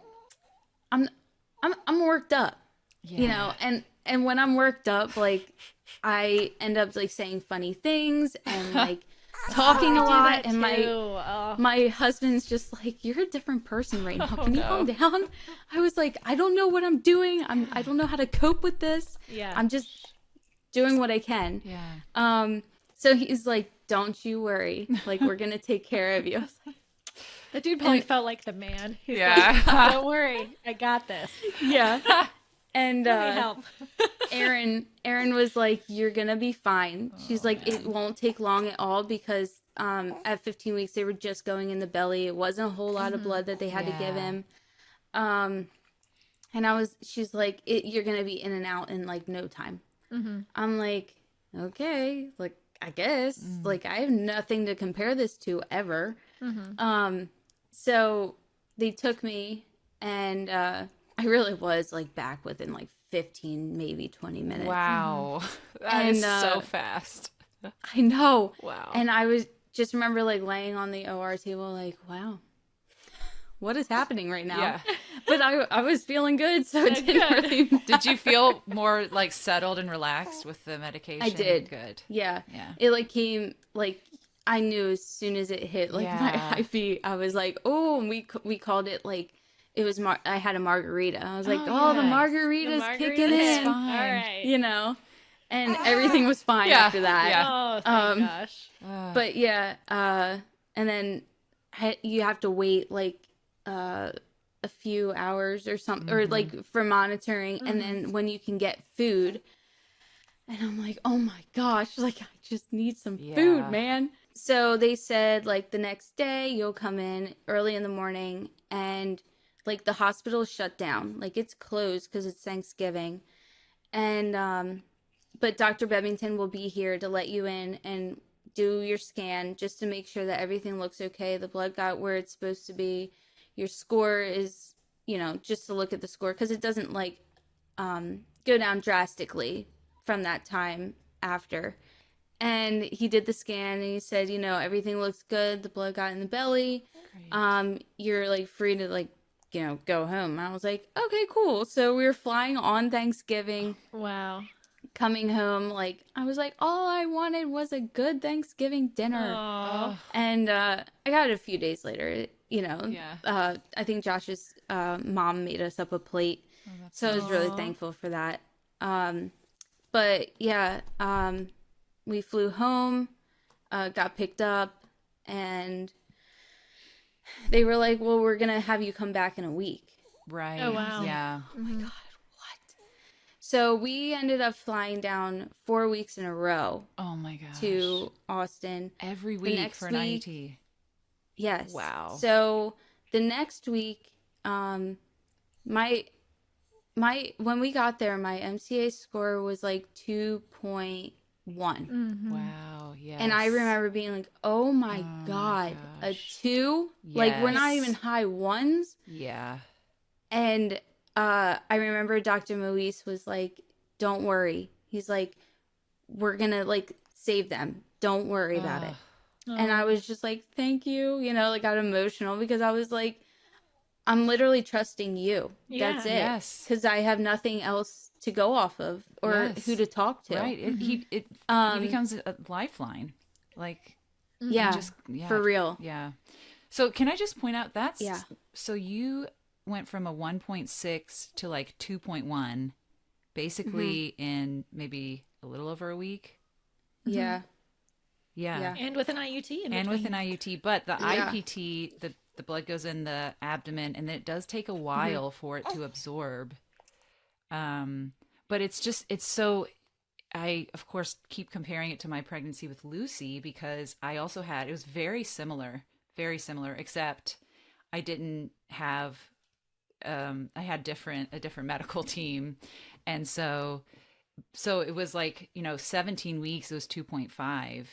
worked up. Yeah. And when I'm worked up, like I end up like saying funny things and like talking a I do lot, that and too. Oh. my husband's just like, you're a different person right now. Can you calm down? I was like, I don't know what I'm doing. I don't know how to cope with this. Yeah. I'm just doing what I can. Yeah. So he's like, don't you worry. Like, we're going to take care of you. I was like, The dude probably felt like the man. He's Yeah. like, don't worry, I got this. yeah. And Let me help. Erin was like, you're going to be fine. She's like, it won't take long at all, because at 15 weeks, they were just going in the belly. It wasn't a whole lot of blood that they had to give Yeah. him. And she's like, you're going to be in and out in like no time. I'm like, okay, like I guess like I have nothing to compare this to ever. So they took me, and I really was like back within like 15, maybe 20 minutes. Wow. That And, is so fast. I know. Wow. And I was just remember like laying on the OR table, like, wow, what is happening right now? Yeah. But I was feeling good, so it didn't really matter. Did you feel more like settled and relaxed with the medication? I did. Good. Yeah. Yeah. It like came like I knew as soon as it hit like Yeah. my IV, I was like, oh, and we called it like it was I had a margarita. I was like, oh, the yeah. margarita's kicking It's in, fine. All right. you know, and everything was fine Yeah, after that. yeah. Oh, thank gosh. But yeah, and then you have to wait like a few hours or something, or like for monitoring, and then when you can get food. And I'm like, oh my gosh, like I just need some food, man. So they said like the next day you'll come in early in the morning, and like the hospital shut down, like it's closed because it's Thanksgiving, and but Dr. Bevington will be here to let you in and do your scan just to make sure that everything looks okay. The blood got where it's supposed to be. Your score is, you know, just to look at the score because it doesn't like go down drastically from that time after. And he did the scan and he said, you know, everything looks good. The blood got in the belly. You're like free to like, you know, go home. And I was like, okay, cool. So we were flying on Thanksgiving. Wow. Coming home, like I was like, all I wanted was a good Thanksgiving dinner. Oh. And I got it a few days later, you know. Yeah. I think Josh's mom made us up a plate. So I was really thankful for that. But yeah, we flew home, got picked up, and they were like, well, we're going to have you come back in a week. Right. Oh, wow. Yeah. Oh my God, what? So we ended up flying down 4 weeks in a row Oh my gosh. to Austin. Every The week next for an week- IUT. Yes. Wow. So the next week, my when we got there, my MCA score was like 2.1. Wow. Yes. And I remember being like, oh my God, a gosh. 2? Like we're not Yes. even high ones. Yeah. And I remember Dr. Moise was like, don't worry. He's like, we're going to like save them. Don't worry about it. And I was just like, thank you. You know, like got emotional because I was like, I'm literally trusting you. Yeah. That's it. Yes. Because I have nothing else to go off of or Yes. who to talk to. Right. He becomes a lifeline. Like, Yeah. just, yeah. For real. Yeah. So can I just point out that's, Yeah. so you went from a 1.6 to like 2.1 basically in maybe a little over a week. Yeah. Yeah. Yeah. And with an IUT. And with an IUT, but the Yeah. IPT, the blood goes in the abdomen and then it does take a while for it to absorb. But it's just, it's so, I of course keep comparing it to my pregnancy with Lucy because I also had, it was very similar, except I didn't have, I had a different medical team. And so it was like, 17 weeks, it was 2.5.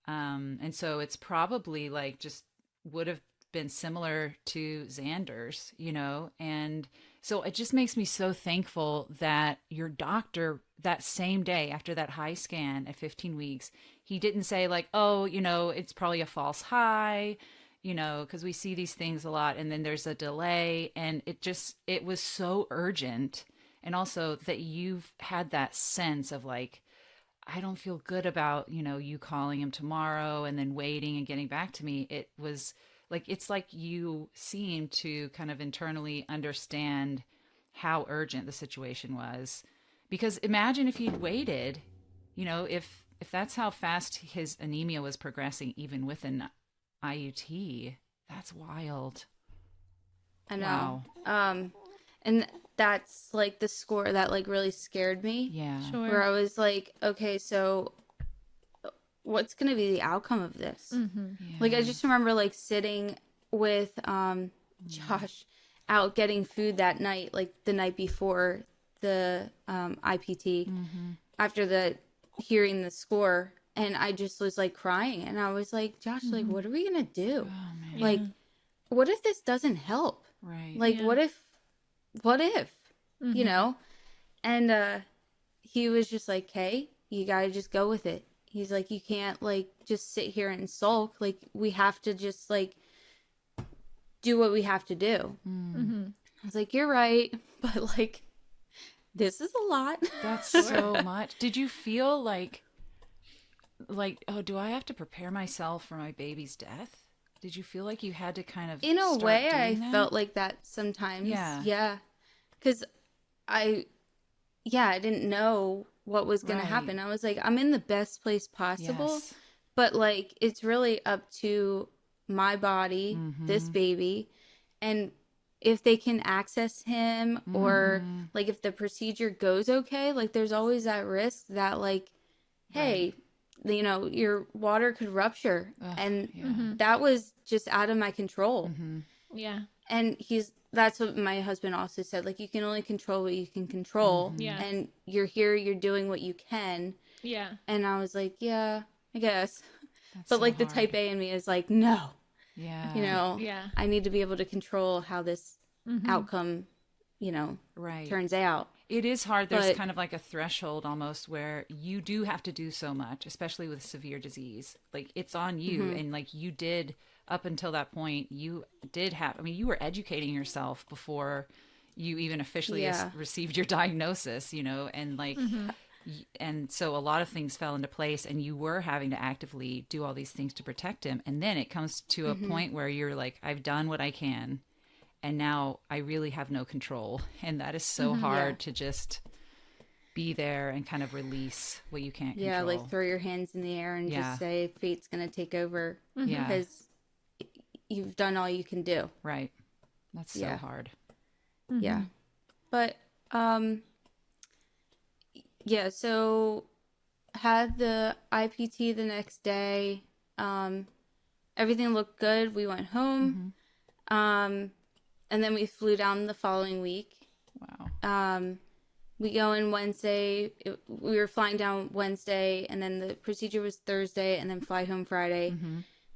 And so it's probably like just would have been similar to Xander's, and so it just makes me so thankful that your doctor that same day after that high scan at 15 weeks, he didn't say like, oh, it's probably a false high, because we see these things a lot and then there's a delay, and it was so urgent. And also that you've had that sense of like, I don't feel good about, you calling him tomorrow and then waiting and getting back to me. It was like, it's like you seem to kind of internally understand how urgent the situation was. Because imagine if he'd waited, if that's how fast his anemia was progressing, even with an IUT, that's wild. I know. And that's like the score that like really scared me. Yeah. Sure. Where I was like, okay, so what's going to be the outcome of this? Like, I just remember like sitting with Josh out getting food that night, like the night before the IPT, after hearing the score. and I just was like crying, and I was like, Josh, like, what are we gonna do? Oh man. Like, what if this doesn't help? Right. Like, Yeah. what if, you know? And he was just like, hey, you gotta just go with it. He's like, you can't like just sit here and sulk. Like, we have to just like do what we have to do. I was like, you're right, but like, this is a lot. That's so much. Did you feel like, oh, do I have to prepare myself for my baby's death? Did you feel like you had to kind of In a start way, I doing that? felt like that sometimes. Yeah. Yeah. Because I didn't know what was going Right. to happen. I was like, I'm in the best place possible. Yes. But like, it's really up to my body, this baby, and if they can access him, or like if the procedure goes okay, like there's always that risk that like, hey, you know, your water could rupture. And that was just out of my control. Yeah. And that's what my husband also said. Like, you can only control what you can control. Yeah. And you're here, you're doing what you can. Yeah. And I was like, yeah, I guess. That's But so like the hard. type A in me is like, no, Yeah. you know, Yeah. I need to be able to control how this outcome, you know, Right. turns out. It is hard. There's But- kind of like a threshold almost where you do have to do so much, especially with severe disease. Like, it's on you. And like, you did, up until that point, you did have, I mean, you were educating yourself before you even officially Yeah. received your diagnosis, you know, and like, and so a lot of things fell into place, and you were having to actively do all these things to protect him. And then it comes to a point where you're like, I've done what I can, and now I really have no control. And that is so hard to just be there and kind of release what you can't Yeah, control. like throw your hands in the air and Yeah. just say, fate's going to take over. Yeah. Because you've done all you can do. Right. That's so Yeah. hard. Yeah. But, yeah, so had the IPT the next day. Everything looked good. We went home. And then we flew down the following week. Wow. We go in Wednesday. We were flying down Wednesday, and then the procedure was Thursday, and then fly home Friday.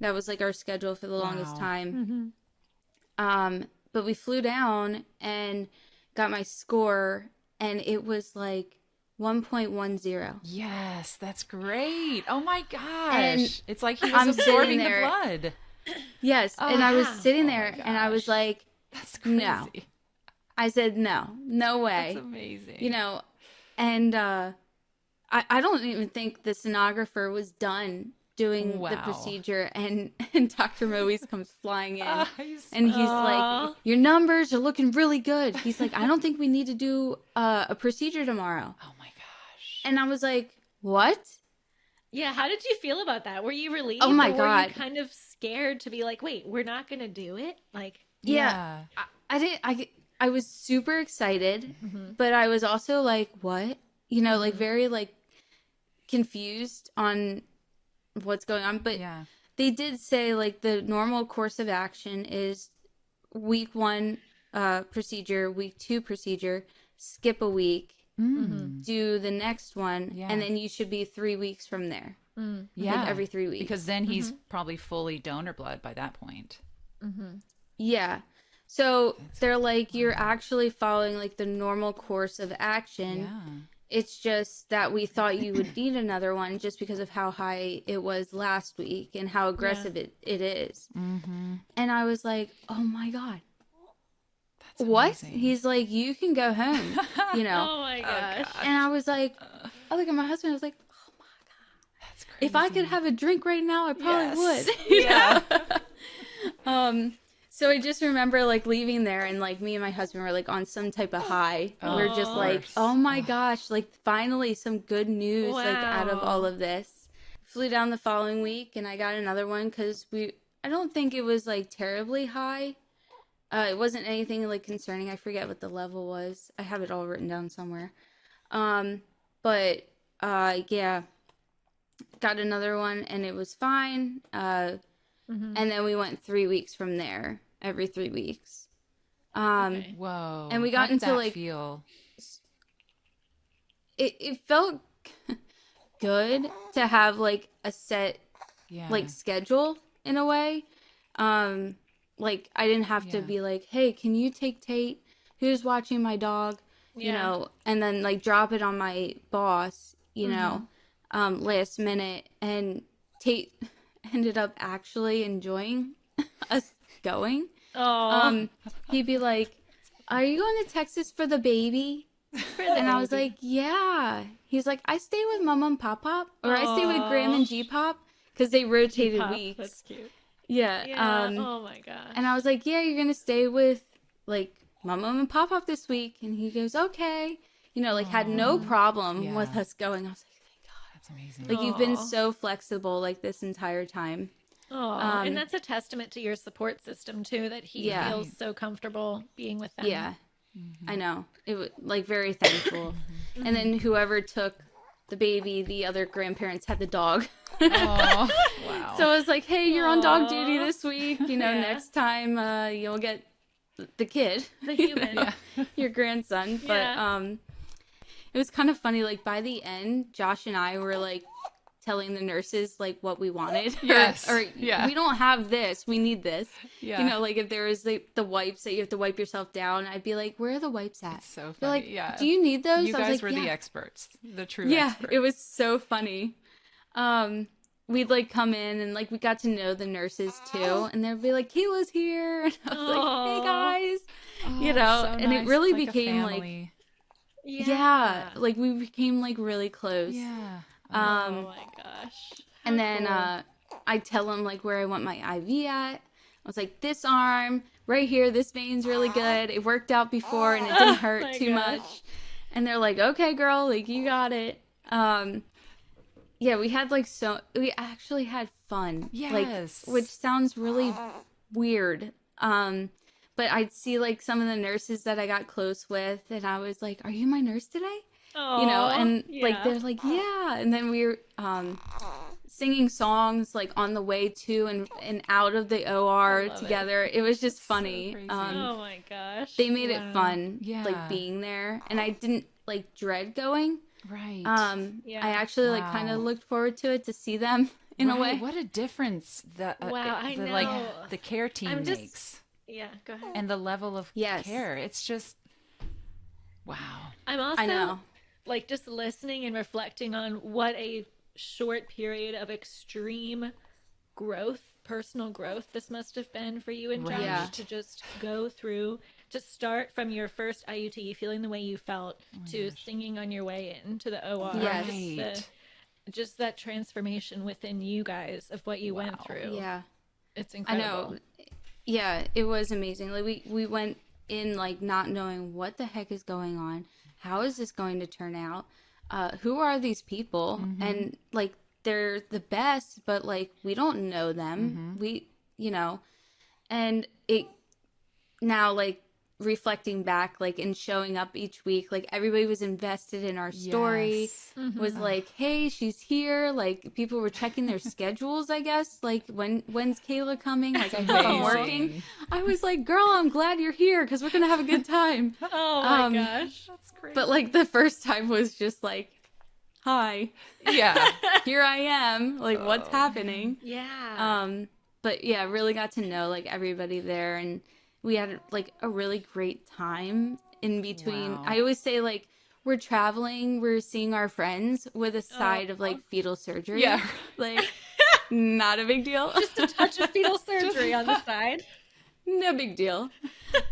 That was like our schedule for the longest Wow. time. But we flew down and got my score, and it was like 1.10. Yes, that's great. Oh my gosh. And It's like he I'm was sitting absorbing the there- blood. Yes, and I was wow. sitting Oh there, my and I was gosh. like, That's crazy. No. I said, no way. That's amazing. You know, and I don't even think the sonographer was done doing the Wow. procedure, and Dr. Moise comes flying in, He's- and he's Aw. like, your numbers are looking really good. He's like, I don't think we need to do a procedure tomorrow. oh my gosh. And I was like, what? Yeah. How did you feel about that? Were you relieved? Oh my or were God. you kind of scared to be like, wait, we're not going to do it? Like, Yeah. I was super excited, but I was also like, what? You know, like very like confused on what's going on. But Yeah. they did say like the normal course of action is week 1 procedure, week 2 procedure, skip a week, do the next one, Yeah. and then you should be 3 weeks from there. Yeah. Like every 3 weeks. Because then he's probably fully donor blood by that point. Yeah. So they're like, you're actually following like the normal course of action. Yeah. It's just that we thought you would need another one just because of how high it was last week and how aggressive it is. And I was like, oh my God. That's What? amazing. He's like, you can go home, you know? oh my gosh. And I was like, I look at my husband, I was like, oh my God. That's crazy. If I could have a drink right now, I probably would. Yeah. So I just remember like leaving there, and like me and my husband were like on some type of high. We're just Of like, course. oh my gosh, like finally some good news like out of Wow. all of this. Flew down the following week, and I got another one because I don't think it was like terribly high. It wasn't anything like concerning. I forget what the level was. I have it all written down somewhere. But yeah, got another one, and it was fine. And then we went 3 weeks from there, every 3 weeks. Okay. Whoa. And we How got did into, that like- feel? It felt good to have like a set like schedule in a way. Like I didn't have to be like, hey, can you take Tate? Who's watching my dog? You know, and then like drop it on my boss, you know, last minute. And Tate ended up actually enjoying us going. Oh, He'd be like, are you going to Texas for the baby? And I was like, yeah. He's like, I stay with Mama and Pop Pop, or I stay with Graham and G Pop, because they rotated G-pop, weeks. that's cute. Yeah. Yeah. Oh my gosh. And I was like, yeah, you're gonna stay with like Mama and Pop Pop this week. And he goes, okay. You know, like had no problem with us going. I was like, thank God. That's amazing. Like you've been so flexible like this entire time. Oh, and that's a testament to your support system too, that he feels so comfortable being with them. Yeah. I know. It was like very thankful. And then whoever took the baby, the other grandparents had the dog. Oh, wow. So I was like, hey, you're on dog duty this week. You know, next time you'll get the kid. The human. Your grandson. But it was kind of funny. Like by the end, Josh and I were like telling the nurses like what we wanted. Yes. Or we don't have this. We need this. Yeah. You know, like if there was the wipes that you have to wipe yourself down, I'd be like, where are the wipes at? It's so funny. They're like, yeah. do you need those? You I was guys like, were the experts. The true yeah, experts. it was so funny. We'd like come in and like we got to know the nurses too, and they'd be like, Kayla's here. And I was like, hey guys. You know, so and nice. it really It's like a became like family. like we became like really close. Yeah. Oh my gosh. And then I tell them like where I want my IV at. I was like, this arm right here, this vein's really good. It worked out before and it didn't hurt too much. And they're like, okay, girl, like you got it. Yeah, we actually had fun. Yes. Like, which sounds really weird. But I'd see like some of the nurses that I got close with, and I was like, are you my nurse today? You know, and like they're like, yeah. And then we were singing songs like on the way to and out of the OR together. It was just funny. So oh my gosh. They made it fun, Yeah. like being there, and I didn't like dread going. Right. I actually like kind of looked forward to it to see them in a way. What a difference I know. like the care team makes. Yeah, go ahead. And the level of Yes. care. It's just wow. I'm also I know. like just listening and reflecting on what a short period of extreme growth, personal growth this must have been for you and Josh Yeah. to just go through, to start from your first IUT feeling the way you felt to singing on your way into the OR. Yes. Just that transformation within you guys of what you went through. Yeah. It's I incredible. know. Yeah, it was amazing. Like we went in like not knowing what the heck is going on. How is this going to turn out? Who are these people? And like they're the best, but like we don't know them. We, you know, and it now like reflecting back like and showing up each week, like everybody was invested in our story. Yes. Was like, hey, she's here. Like people were checking their schedules, I guess, like when's Kayla coming, like I hope I'm working. I was like, girl, I'm glad you're here because we're gonna have a good time. Oh my gosh. That's great. But like the first time was just like, hi, Yeah. here I am, like what's happening. Yeah. But yeah, really got to know like everybody there, and we had like a really great time in between. Wow. I always say like we're traveling, we're seeing our friends with a side of like fetal surgery. Yeah. Like not a big deal. Just a touch of fetal surgery on the side. No big deal.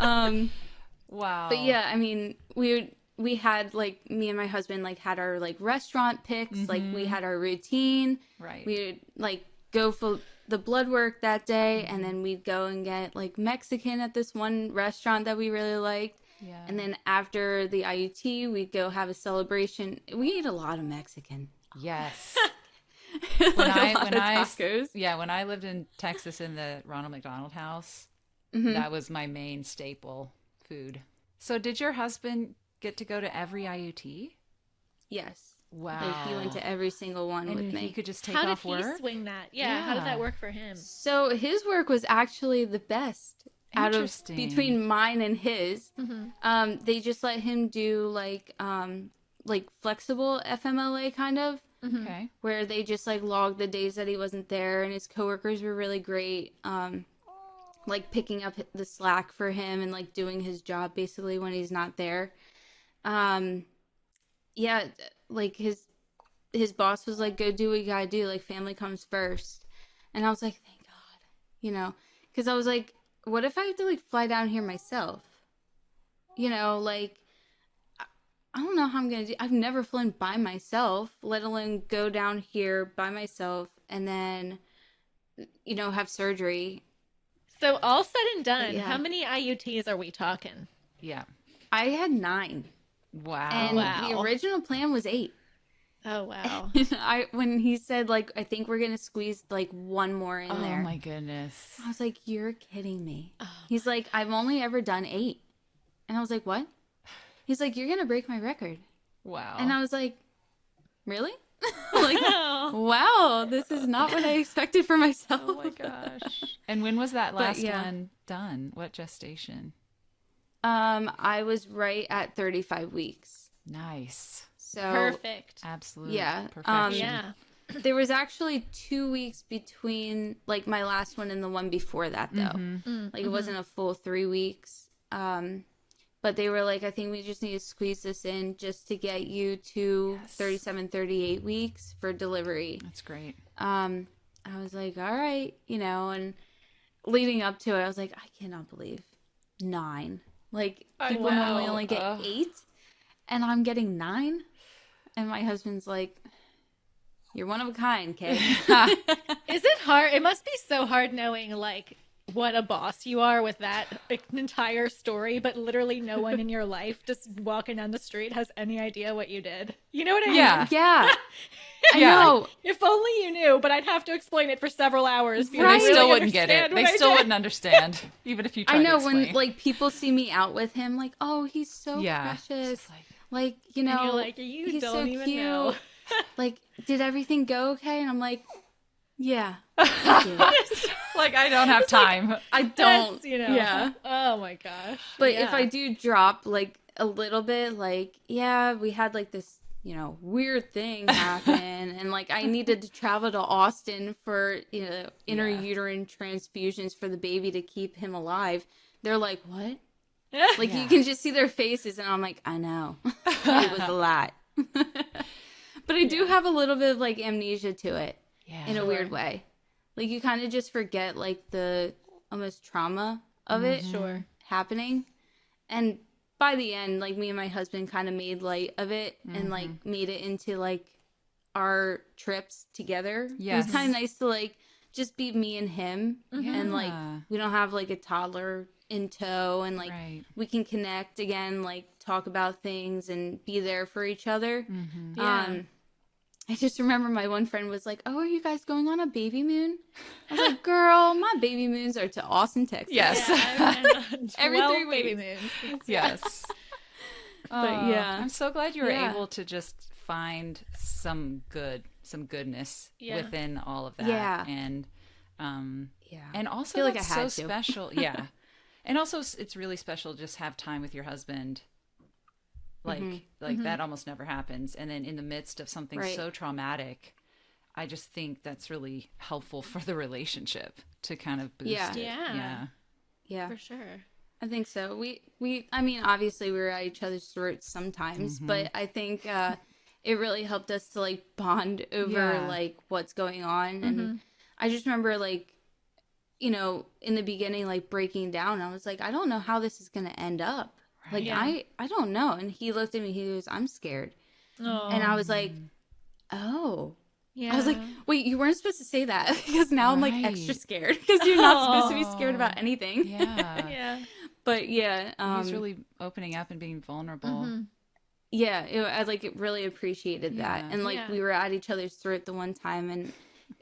Wow. But yeah, I mean, we had like me and my husband like had our like restaurant picks, like we had our routine. Right. We would like go for the blood work that day, and then we'd go and get like Mexican at this one restaurant that we really liked. Yeah. And then after the IUT, we'd go have a celebration. We ate a lot of Mexican. Yes. Like when a lot of I tacos. when I lived in Texas in the Ronald McDonald House, Mm-hmm. that was my main staple food. So did your husband get to go to every IUT? Yes. Wow. Like he went to every single one and with me. he could just take How did off he work? swing that? Yeah. How did that work for him? So his work was actually the best out of Interesting. between mine and his. They just let him do like flexible FMLA kind of. Okay. where they just like logged the days that he wasn't there, and his coworkers were really great. Like picking up the slack for him and like doing his job basically when he's not there. Yeah, like his boss was like, go do what you gotta do, like family comes first. And I was like, thank God, because I was like, what if I have to like fly down here myself? Like I don't know how I'm gonna do. I've never flown by myself, let alone go down here by myself and then have surgery. So all said and done, Yeah. how many IUTs are we talking? Yeah. I had 9. Wow. And Wow. the original plan was 8. Oh, wow. When he said like, I think we're gonna squeeze like one more in Oh there. my goodness. I was like, you're kidding me. Oh, He's like, I've only ever done 8. And I was like, what? He's like, you're gonna break my record. Wow. And I was like, really? Like, Oh. wow, this is not what I expected for myself. Oh my gosh. And when was that last yeah. one done? What gestation? I was right at 35 weeks. Nice. So Perfect. Absolute Yeah, perfection. Yeah. there was actually 2 weeks between like my last one and the one before that though. Like it wasn't a full 3 weeks. But they were like, I think we just need to squeeze this in just to get you to 37, 38 weeks for delivery. That's great. I was like, all right, and leading up to it, I was like, I cannot believe 9. Like, people normally only get 8, and I'm getting 9. And my husband's like, you're one of a kind, Kay. Is it hard? It must be so hard knowing, like, what a boss you are with that entire story, but literally no one in your life just walking down the street has any idea what you did. You know what I mean? Yeah. Yeah. I Yeah. know. If only you knew, but I'd have to explain it for several hours. And they still wouldn't get it. They still would. wouldn't understand, even if you tried I know to when explain. like people see me out with him, like, oh, he's so Yeah. precious. Just like, Like, And you're like, you he's don't so even cute. know. Like, did everything go okay? And I'm like, yeah. like, I don't have time. I don't. That's, Yeah. Oh my gosh. But Yeah. if I do drop like a little bit, like, yeah, we had like this, weird thing happen. And like, I needed to travel to Austin for, intrauterine transfusions for the baby to keep him alive. They're like, what? Like, you can just see their faces. And I'm like, I know. It was a lot. But I do have a little bit of like amnesia to it. Yeah. In a weird way. Like, you kind of just forget like the almost trauma of it Sure. happening. And by the end, like, me and my husband kind of made light of it and like made it into like our trips together. It Yes. was kind of nice to like just be me and him and like Yeah. we don't have like a toddler in tow, and like Right. we can connect again, like talk about things and be there for each other. Yeah. I just remember my one friend was like, oh, are you guys going on a baby moon? I was like, girl, my baby moons are to Austin, Texas. Yes. Every 12 3 baby weeks. moons. Yes. But yeah. I'm so glad you were Yeah. able to just find some goodness Yeah. within all of that. Yeah. And Yeah. and also feel like that's I had so to. special. Yeah. And also it's really special to just have time with your husband. Like that almost never happens. And then in the midst of something Right. so traumatic, I just think that's really helpful for the relationship to kind of boost Yeah. it. Yeah. Yeah. For sure. I think so. I mean, obviously we were at each other's throats sometimes, but I think it really helped us to like bond over Yeah. like what's going on. And I just remember like, in the beginning, like breaking down, I was like, I don't know how this is going to end up. Like, Yeah. I don't know. And he looked at me, he goes, I'm scared. Oh. And I was like, oh. Yeah. I was like, wait, you weren't supposed to say that because now I'm like Right. extra scared because you're not supposed to be scared about anything. Yeah. yeah. But yeah, He's really opening up and being vulnerable. yeah, I like it really appreciated that. Yeah. And like Yeah. we were at each other's throat the one time and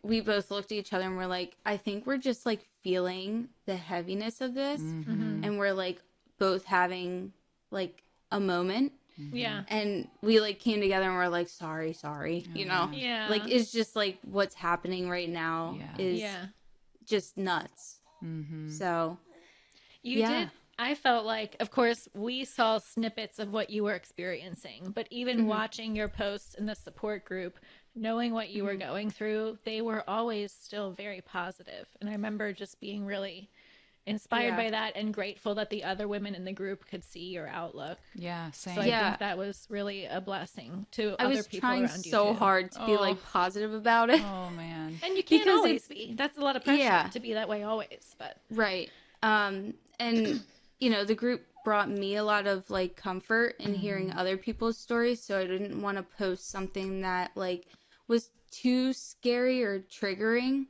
we both looked at each other and we're like, I think we're just like feeling the heaviness of this and we're like both having like a moment. Yeah. And we like came together and we're like, sorry, Yeah. like it's just like what's happening right now Yeah. is Yeah. just nuts. So You Yeah. did. I felt like, of course, we saw snippets of what you were experiencing, but even watching your posts in the support group, knowing what you were going through, they were always still very positive. And I remember just being really inspired by that and grateful that the other women in the group could see your outlook. Yeah, same. So I think that was really a blessing to I other was people trying around you so too. hard to be like positive about it. Oh man. And you can't Because always be. That's a lot of pressure Yeah. to be that way always. But Right. And you know, the group brought me a lot of like comfort in hearing other people's stories, so I didn't want to post something that like was too scary or triggering.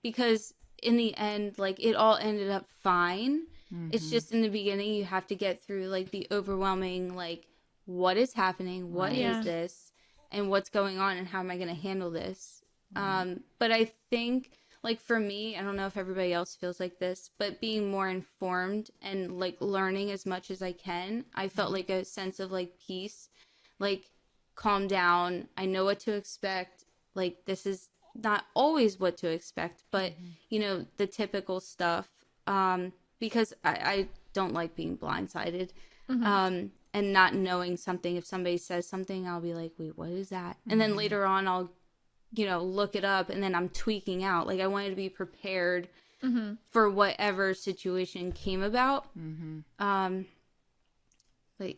Because in the end, like it all ended up fine. It's just in the beginning you have to get through like the overwhelming like what is happening, what is this, and what's going on, and how am I going to handle this. But I think like for me, I don't know if everybody else feels like this, but being more informed and like learning as much as I can, I felt like a sense of like peace, like calm down. I know what to expect. Like this is not always what to expect, but you know, the typical stuff. Because I don't like being blindsided. And not knowing something. If somebody says something, I'll be like, wait, what is that? And then later on I'll, you know, look it up, and then I'm tweaking out. Like I wanted to be prepared for whatever situation came about. But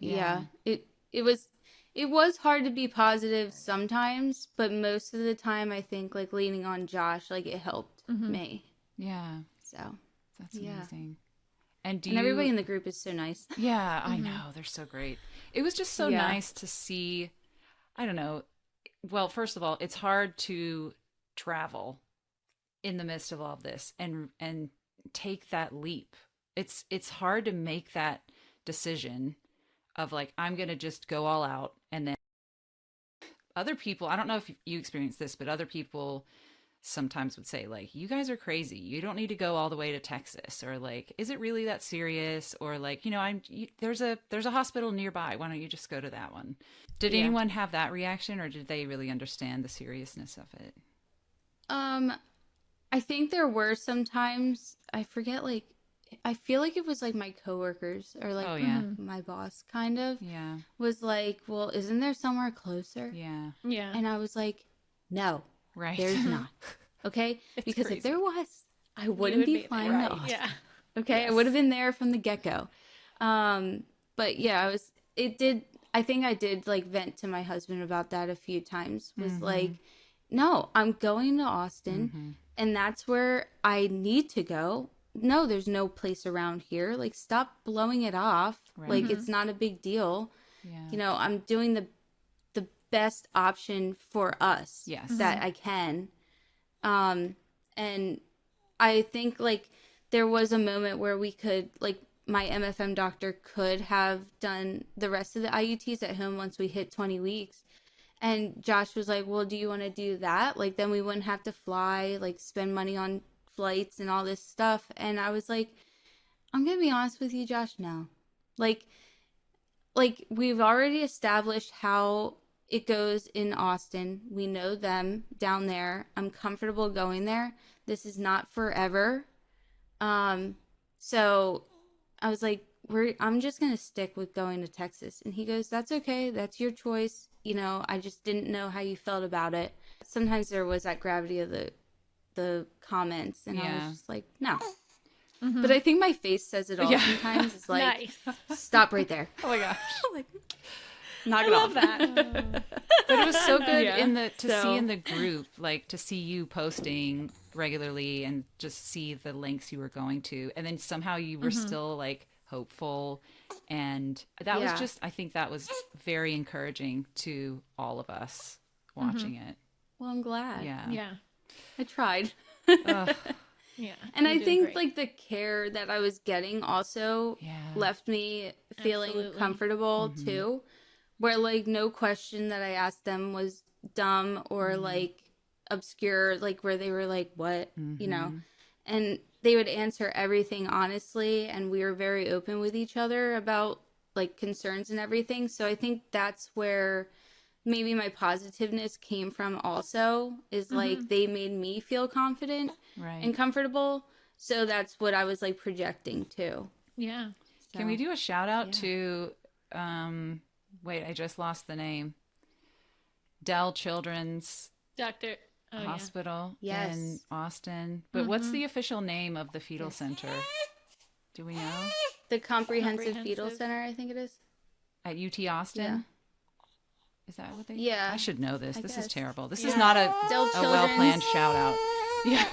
yeah, it was hard to be positive sometimes, but most of the time I think like leaning on Josh, like it helped me. Yeah. So That's amazing. And everybody in the group is so nice. Yeah, I know. They're so great. It was just so nice to see, I don't know. Well, first of all, it's hard to travel in the midst of all of this and take that leap. It's hard to make that decision of like, I'm going to just go all out. And then other people, I don't know if you experience this, but other people sometimes would say like, you guys are crazy. You don't need to go all the way to Texas, or like, is it really that serious? Or like, you know, there's a hospital nearby. Why don't you just go to that one? Did anyone have that reaction, or did they really understand the seriousness of it? I think there were sometimes, I forget, like, I feel like it was like my coworkers or like my boss kind of was like, well, isn't there somewhere closer? Yeah. And I was like, no. Right. There's not. Okay? Because crazy. if there was, I wouldn't be flying to Austin. Yeah. Okay? I would have been there from the get-go. But yeah, I think I did like vent to my husband about that a few times. Was like, no, I'm going to Austin and that's where I need to go. No, there's no place around here. Like, stop blowing it off. Right. Like, it's not a big deal. Yeah. You know, I'm doing the best option for us that I can. And I think like there was a moment where we could like my MFM doctor could have done the rest of the IUTs at home once we hit 20 weeks. And Josh was like, well, do you want to do that? Like, then we wouldn't have to fly, like spend money on flights and all this stuff. And I was like, I'm going to be honest with you, Josh, no. Like we've already established how it goes in Austin. We know them down there. I'm comfortable going there. This is not forever. So I was like, I'm just going to stick with going to Texas. And he goes, that's okay. That's your choice. You know, I just didn't know how you felt about it. Sometimes there was that gravity of the comments. And I was just like, no. But I think my face says it all sometimes. It's like, stop right there. Oh my gosh. Like, knock I it love off. that. But it was so good see in the group, like to see you posting regularly and just see the lengths you were going to, and then somehow you were still like hopeful, and that was just, I think that was very encouraging to all of us watching it. Well, I'm glad. Yeah. I tried. Yeah. And I think like the care that I was getting also left me feeling comfortable too, where like no question that I asked them was dumb or like obscure, like where they were like, what, you know, and they would answer everything honestly. And we were very open with each other about like concerns and everything. So I think that's where maybe my positiveness came from also, is like they made me feel confident and comfortable. So that's what I was like projecting too. Yeah. Can we do a shout out yeah. to, wait, I just lost the name. Dell Children's Doctor. Oh, yeah. Hospital Yes. in Austin. But what's the official name of the fetal center? Do we know? The Comprehensive Fetal Comprehensive. Center, I think it is. At UT Austin? Yeah. Is that what they? Yeah, I should know this. I This is guess. terrible. This Yeah. is not a Dell well Children's. planned shout out. Yeah.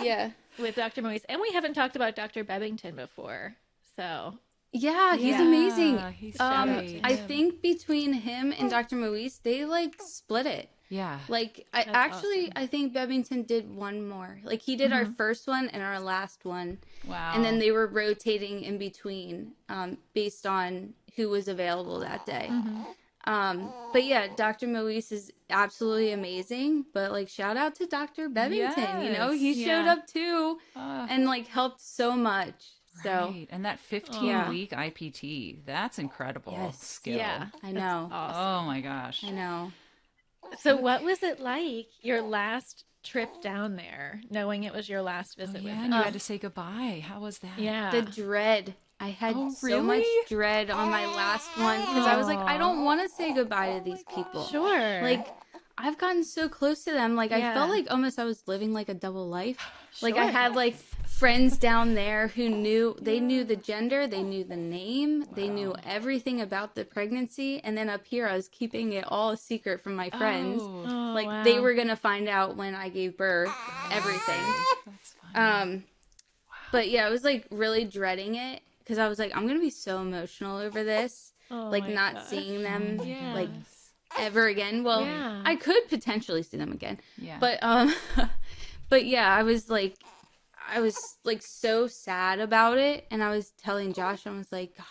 Yeah. With Dr. Moise. And we haven't talked about Dr. Bebbington before. So, Yeah, he's Yeah, amazing. he's Shout out great. to I him. think between him and Dr. Moise, they like split it. Yeah. Like That's awesome. I think Bebbington did one more. Like he did our first one and our last one. Wow. And then they were rotating in between based on who was available that day. But yeah, Dr. Moise is absolutely amazing. But like, shout out to Dr. Bebbington. You know, he Yes. showed Yeah. up too Ah, and like helped so much. So right. And that 15 Yeah. week IPT, that's incredible Yes. skill. yeah. I know. Awesome. Oh my gosh. I know. So, what was it like your last trip down there, knowing it was your last Oh, visit yeah, with and him? you had to say goodbye. How was that? Yeah. The dread. I had Oh, so much really? dread on my last one because I was like, I don't want to say goodbye to these people. Sure. Like, I've gotten so close to them. Like, I Yeah. felt like almost I was living like a double life. Like, I Sure. had like friends down there who knew, they knew the gender, they knew the name, they knew everything about the pregnancy. And then up here, I was keeping it all a secret from my friends. Oh, Oh, Like, wow. they were going to find out when I gave birth, everything. that's fun. But yeah, I was like really dreading it because I was like, I'm gonna be so emotional over this, Oh like my not gosh. seeing them Yeah. like ever again. Well, Yeah. I could potentially see them again, Yeah. but but yeah, I was like so sad about it, and I was telling Josh, I was like, God,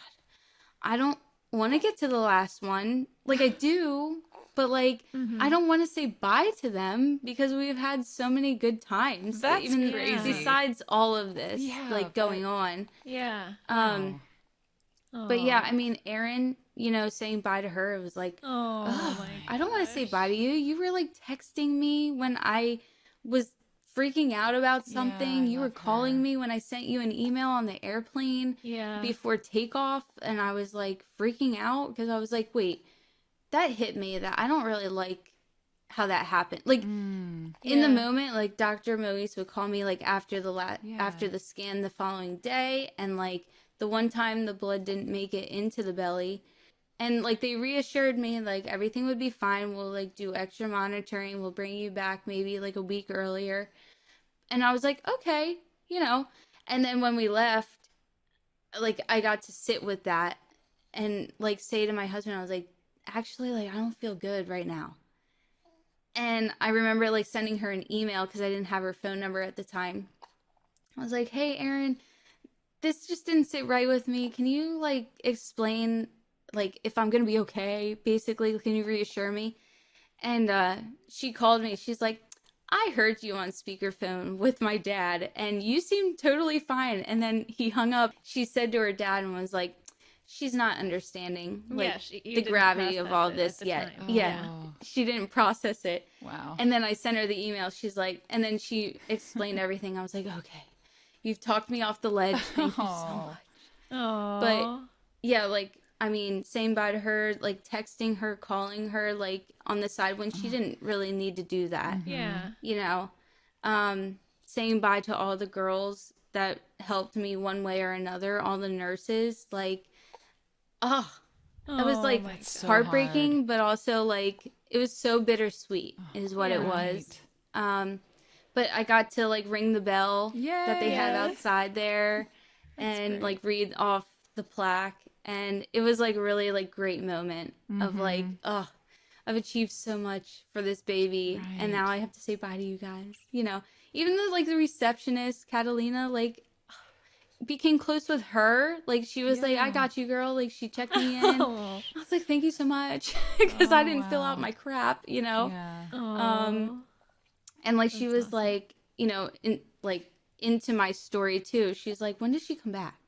I don't want to get to the last one. Like I do, but like I don't want to say bye to them because we've had so many good times. That's even crazy. besides all of this Yeah, like going on. Yeah. But yeah, I mean, Erin, you know, saying bye to her, it was like, Oh, ugh, my I don't want to say gosh. bye to you. You were like texting me when I was freaking out about something. I You were love calling her. me when I sent you an email on the airplane Yeah. before takeoff. And I was like freaking out because I was like, wait, that hit me that I don't really like how that happened. Like in Yeah. the moment, like Dr. Moise would call me like after the Yeah. after the scan the following day, and like the one time the blood didn't make it into the belly, and like they reassured me like everything would be fine. We'll like do extra monitoring. We'll bring you back maybe like a week earlier. And I was like, okay, you know. And then when we left, like I got to sit with that and like say to my husband, I was like, actually, like I don't feel good right now. And I remember like sending her an email because I didn't have her phone number at the time. I was like, hey, Erin, this just didn't sit right with me. Can you like explain like if I'm going to be okay? Basically, can you reassure me? And she called me. She's like, I heard you on speakerphone with my dad and you seemed totally fine. And then he hung up. She said to her dad and was like, she's not understanding like Yeah, you the didn't gravity of process all it this at the yet. time. Yeah. Oh. She didn't process it. Wow. And then I sent her the email. She's like, and then she explained everything. I was like, okay, you've talked me off the ledge. Thank you so Oh. much. Oh. But yeah, like, I mean, saying bye to her, like texting her, calling her, like on the side when she didn't really need to do that, yeah. you know, saying bye to all the girls that helped me one way or another, all the nurses, like, oh, it was Oh like my so heartbreaking, but also like it was so bittersweet is what it Yeah. was. But I got to like ring the bell that they had Yes. outside there and great. like read off the plaque, and it was like really like great moment of like, oh, I've achieved so much for this baby, and now Right. I have to say bye to you guys. You know, even though like the receptionist Catalina like became close with her, like she was like, I Yeah. got you, girl. Like she checked me in. Oh. I was like, thank you so much, because I Oh, didn't fill out wow. my crap, you know. Yeah. Oh. And like she That's was awesome. like, you know, into my story too. She's like, when does she come back?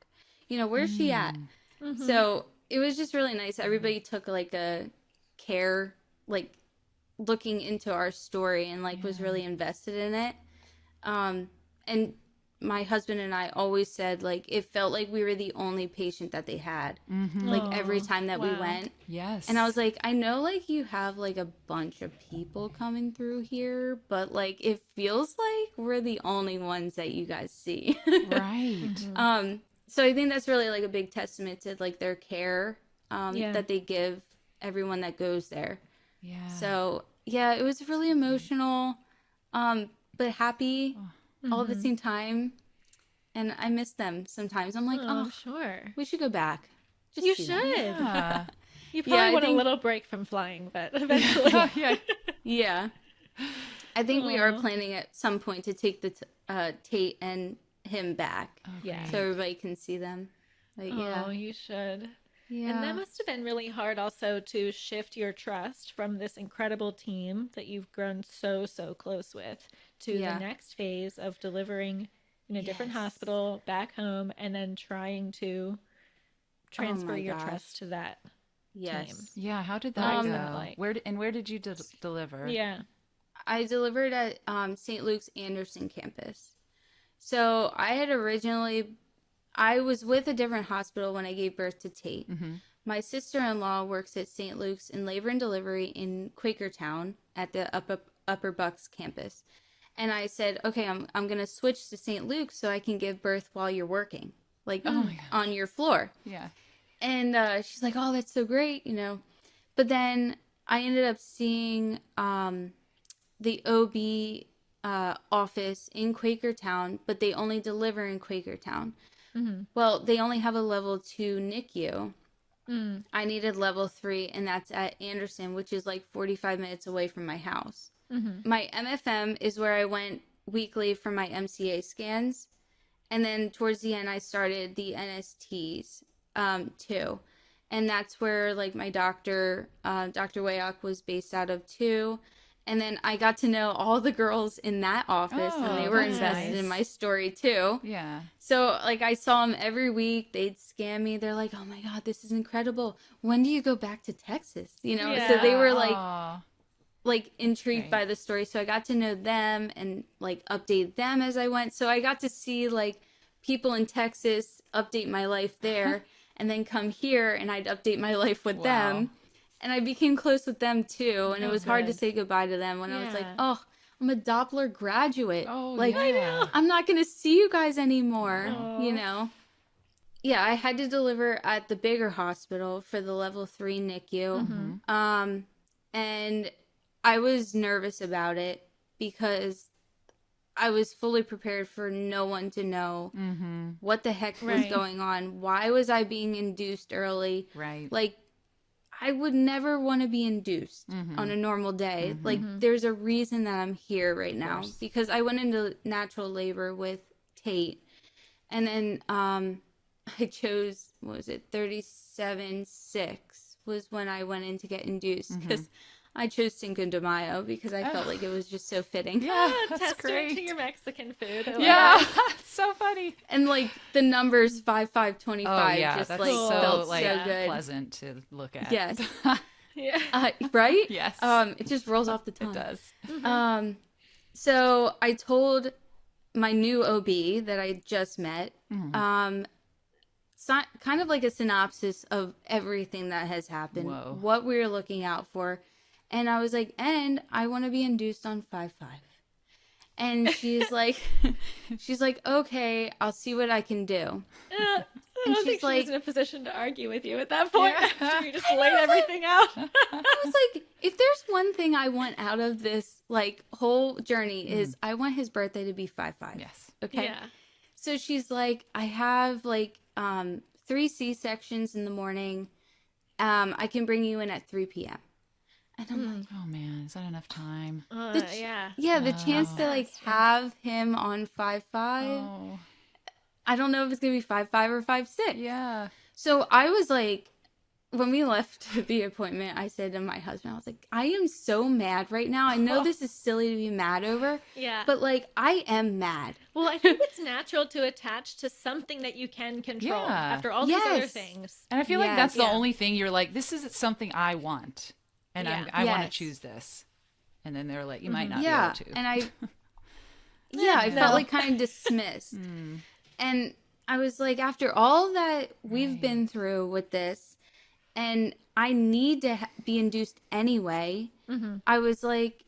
You know, where's she at? Mhm. So it was just really nice. Everybody took like a care, like looking into our story and like was really invested in it. And my husband and I always said, like, it felt like we were the only patient that they had, like, every time that we wow. went. Yes. And I was like, I know, like, you have, like, a bunch of people coming through here, but, like, it feels like we're the only ones that you guys see. right. So I think that's really, like, a big testament to, like, their care Yeah. that they give everyone that goes there. Yeah. So, yeah, it was really emotional, but happy all at the same time. And I miss them sometimes. I'm like, Oh, oh, sure. we should go back. Just You see should. them. Yeah. You probably I want think- a little break from flying, but eventually. yeah. Yeah. I think we are Aw. planning at some point to take the Tate and him back Yeah. so everybody can see them. Like, Oh, you should. yeah. And that must have been really hard also to shift your trust from this incredible team that you've grown so, so close with to Yeah. the next phase of delivering in a different Yes. hospital back home and then trying to transfer my your gosh. trust to that Yes. team. Yeah. How did What that was go? that like? Where did you deliver? Yeah. I delivered at St. Luke's Anderson campus. So I was with a different hospital when I gave birth to Tate. My sister-in-law works at St. Luke's in labor and delivery in Quakertown at the Upper Bucks campus. And I said, okay, I'm going to switch to St. Luke's so I can give birth while you're working, like on your floor. Yeah. And she's like, oh, that's so great, But then I ended up seeing the OB office in Quakertown, but they only deliver in Quakertown. Well, they only have a level 2 NICU. I needed level 3, and that's at Anderson, which is like 45 minutes away from my house. My MFM is where I went weekly for my MCA scans. And then towards the end, I started the NSTs too. And that's where like my doctor, Dr. Wayok, was based out of too. And then I got to know all the girls in that office, and they Oh, were that's invested nice. in my story too. Yeah. So like I saw them every week. They'd scan me. They're like, "Oh my God, this is incredible. When do you go back to Texas?" So they were like intrigued by the story. So I got to know them and like update them as I went. So I got to see like people in Texas update my life there, and then come here and I'd update my life with them. And I became close with them too. And it was hard to good. say goodbye to them when I was like, Yeah. oh, I'm a Doppler graduate. Oh, like, yeah. I'm not going to see you guys anymore, Aw. Yeah, I had to deliver at the bigger hospital for the level 3 NICU. And I was nervous about it because I was fully prepared for no one to know what the heck was Right. going on. Why was I being induced early? Right. Like, I would never want to be induced on a normal day. Like, there's a reason that I'm here right now because I went into natural labor with Tate, and then I chose, what was it, 37.6 was when I went in to get induced because I chose Cinco de Mayo because I felt like it was just so fitting. Yeah, Testament that's great. to your Mexican food. I love Yeah, it. it's so funny. And like the numbers 5525 Oh yeah, just that's like so, felt like so good. pleasant to look at. Yes. Yeah. Right? Yes. It just rolls off the tongue. It does. So I told my new OB that I just met, kind of like a synopsis of everything that has happened, Whoa. what we were looking out for. And I was like, and I want to be induced on 5/5. And she's like, okay, I'll see what I can do. I don't she's think she like- was in a position to argue with you at that point. Yeah. After you just laid everything out. I was like, if there's one thing I want out of this like whole journey is I want his birthday to be 5/5. Yes. Okay. Yeah. So she's like, I have like 3 C-sections in the morning. I can bring you in at 3 p.m. And I'm like, Oh man, is that enough time? Yeah. yeah, the chance to like have him on 5/5. Oh, I don't know if it's gonna be 5/5 or 5/6. yeah. So I was like, when we left the appointment, I said to my husband, I was like, I am so mad right now. I know this is silly to be mad over, Yeah. but like, I am mad. Well, I think it's natural to attach to something that you can control Yeah. after all these other Yes. things. And I feel like that's the Yeah. only thing you're like, this is something I want, and Yeah. I want to Yes. choose this. And then they're like, you might not Yeah. be able to. And yeah, I No. felt like kind of dismissed. And I was like, after all that we've been through with this, and I need to be induced anyway, I was like,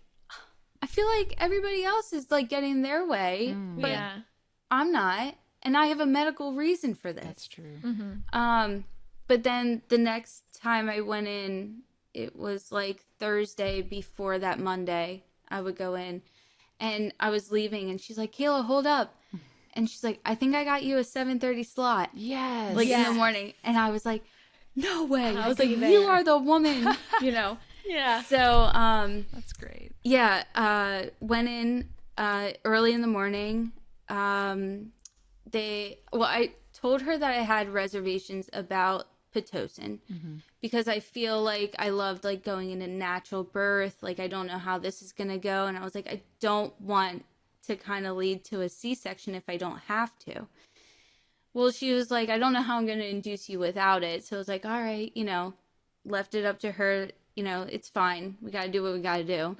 I feel like everybody else is like getting their way, but Yeah. I'm not. And I have a medical reason for this. That's true. But then the next time I went in, it was like Thursday before that Monday I would go in, and I was leaving and she's like, Kayla, hold up. And she's like, I think I got you a 7:30 slot. Yes. Like in Yes. the morning. And I was like, no way. I was be like, there. you are the woman, you know. Yeah. So, That's great. yeah, went in early in the morning. I told her that I had reservations about Pitocin because I feel like I loved like going into natural birth. Like, I don't know how this is going to go. And I was like, I don't want to kind of lead to a C-section if I don't have to. Well, she was like, I don't know how I'm going to induce you without it. So I was like, all right, you know, left it up to her. You know, it's fine. We got to do what we got to do.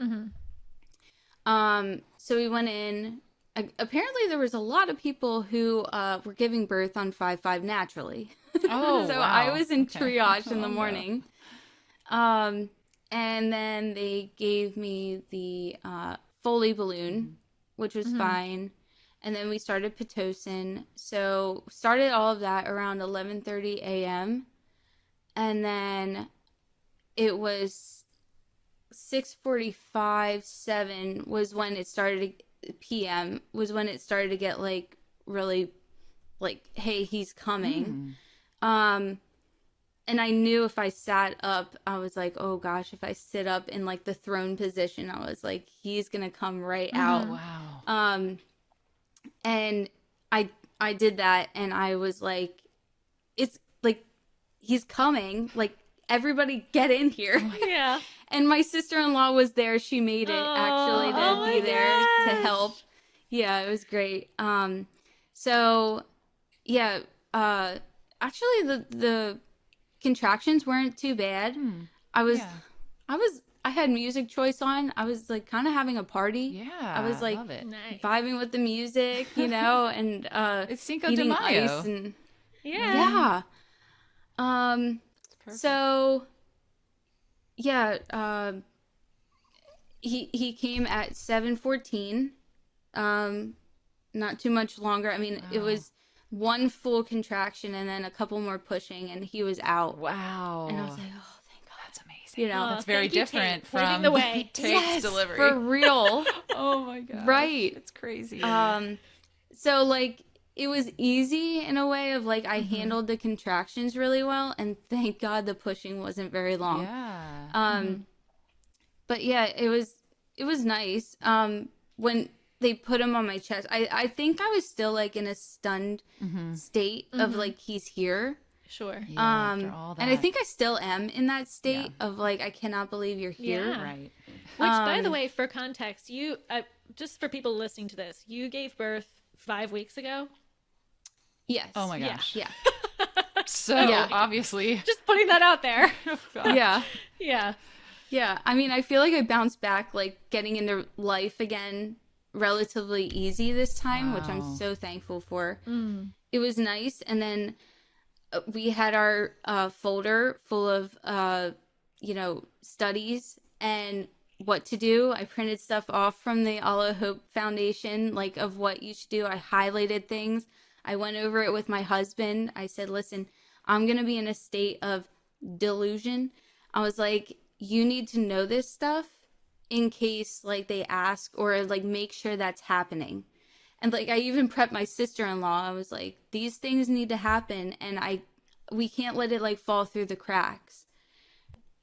So we went in. Apparently, there was a lot of people who were giving birth on 5/5 naturally. Oh, So wow. I was in Okay. triage in the Oh, no. morning. And then they gave me the Foley balloon, which was fine. And then we started Pitocin. So started all of that around 11:30 a.m. And then it was 6:45, 7 was when it started, p.m. was when it started to get like really like, hey, he's coming. And I knew if I sat up, I was like, oh gosh, if I sit up in like the throne position, I was like, he's gonna come right out. Wow. And I did that, and I was like, it's like, he's coming, like, everybody get in here. Yeah. And my sister-in-law was there. She made it actually to Oh be my there to gosh. help. Yeah, it was great. So yeah, actually the contractions weren't too bad. I had music choice on. I was like kind of having a party. Yeah. I was like love it. Nice. vibing with the music, you know, and It's Cinco de eating Mayo. ice and Yeah. Perfect. so yeah, he came at 7:14. Not too much longer. I mean, it was one full contraction and then a couple more pushing, and he was out. Wow. And I was like, oh, thank God. That's amazing. You know, That's very thank you, different Tate, leading from the way. Tate's delivery. for real. Oh my god. Right. It's crazy. So like it was easy in a way of like I handled the contractions really well, and thank God the pushing wasn't very long. Yeah. But yeah, it was nice. When they put him on my chest, I think I was still like in a stunned state of like, he's here. Sure. Yeah, after all that. And I think I still am in that state of like, I cannot believe you're here. Yeah. Right. Which, by the way, for context, you just for people listening to this, you gave birth 5 weeks ago. Yes. Oh my gosh. Yeah. So Yeah. obviously. Just putting that out there. Oh, God. Yeah. Yeah. Yeah. I mean, I feel like I bounced back, like getting into life again relatively easy this time, which I'm Wow. so thankful for. It was nice. And then we had our folder full of, studies and what to do. I printed stuff off from the All Hope Foundation, like of what you should do. I highlighted things. I went over it with my husband. I said, listen, I'm going to be in a state of delusion. I was like, you need to know this stuff in case like they ask, or like make sure that's happening. And like I even prepped my sister-in-law. I was like, these things need to happen, and we can't let it like fall through the cracks.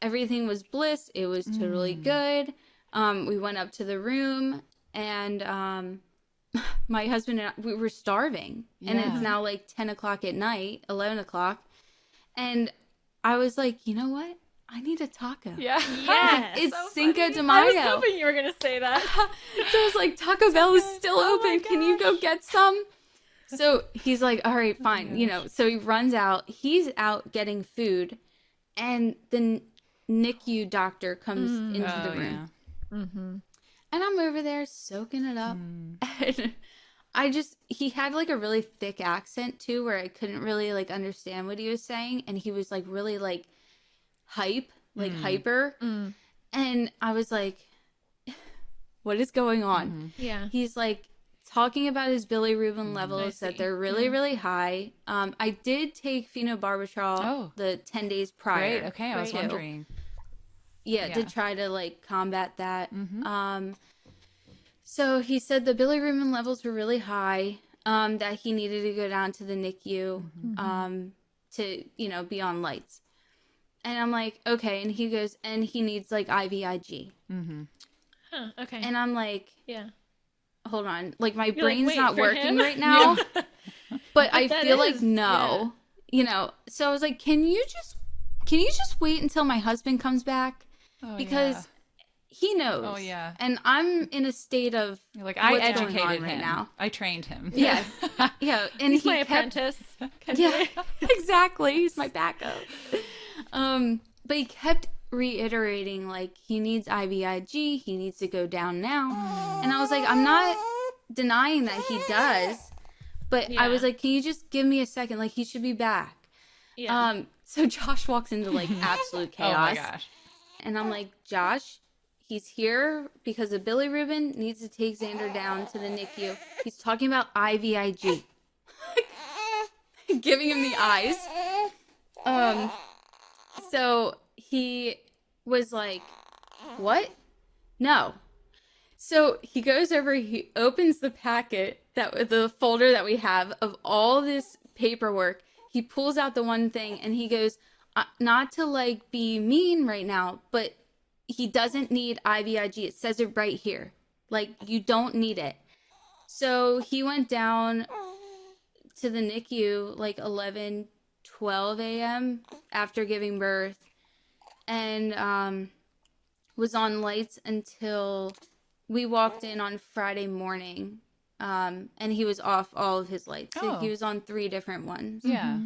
Everything was bliss. It was totally good. We went up to the room, and my husband and I, we were starving. And Yeah. it's now like 10 o'clock at night, 11 o'clock. And I was like, you know what? I need a taco. Yeah. Yes. It's so Cinco funny. de I was Mayo. hoping you were going to say that. So I was like, Taco Bell is still Oh my open. Can you go gosh. get some? So he's like, all right, fine. So he runs out. He's out getting food. And the NICU doctor comes into the room. And I'm over there soaking it up. And he had like a really thick accent too, where I couldn't really like understand what he was saying. And he was like really like hyper. And I was like, what is going on? Yeah. He's like talking about his bilirubin levels, that they're really, really high. I did take phenobarbital the 10 days prior. Great. Okay. I was wondering. Yeah, to try to like combat that. So he said the bilirubin levels were really high, that he needed to go down to the NICU to, you know, be on lights. And I'm like, okay. And he goes, and he needs like IVIG. Huh, okay. And I'm like, yeah. Hold on. Like my You're brain's like, not wait, for working him? right now. But I that feel like is- no. You know, so I was like, can you just wait until my husband comes back? Because he knows. Oh, yeah. And I'm in a state of You're like, I what's going educated on him. right now. I trained him. Yeah. Yeah. And He's he my kept, apprentice. yeah, exactly. He's my backup. But he kept reiterating like he needs IVIG, he needs to go down now. And I was like, I'm not denying that he does, but I was like, can you just give me a second? Like he should be back. Yeah. So Josh walks into like absolute chaos. Oh my gosh. And I'm like, Josh, he's here because the bilirubin needs to take Xander down to the NICU. He's talking about IVIG. Giving him the eyes. So he was like, what? No. So he goes over, he opens the packet, the folder that we have of all this paperwork. He pulls out the one thing and he goes, not to like be mean right now, but he doesn't need IVIG. It says it right here. Like you don't need it. So he went down to the NICU like 11-12 a.m. after giving birth, and was on lights until we walked in on Friday morning, and he was off all of his lights. So he was on 3 different ones. Yeah.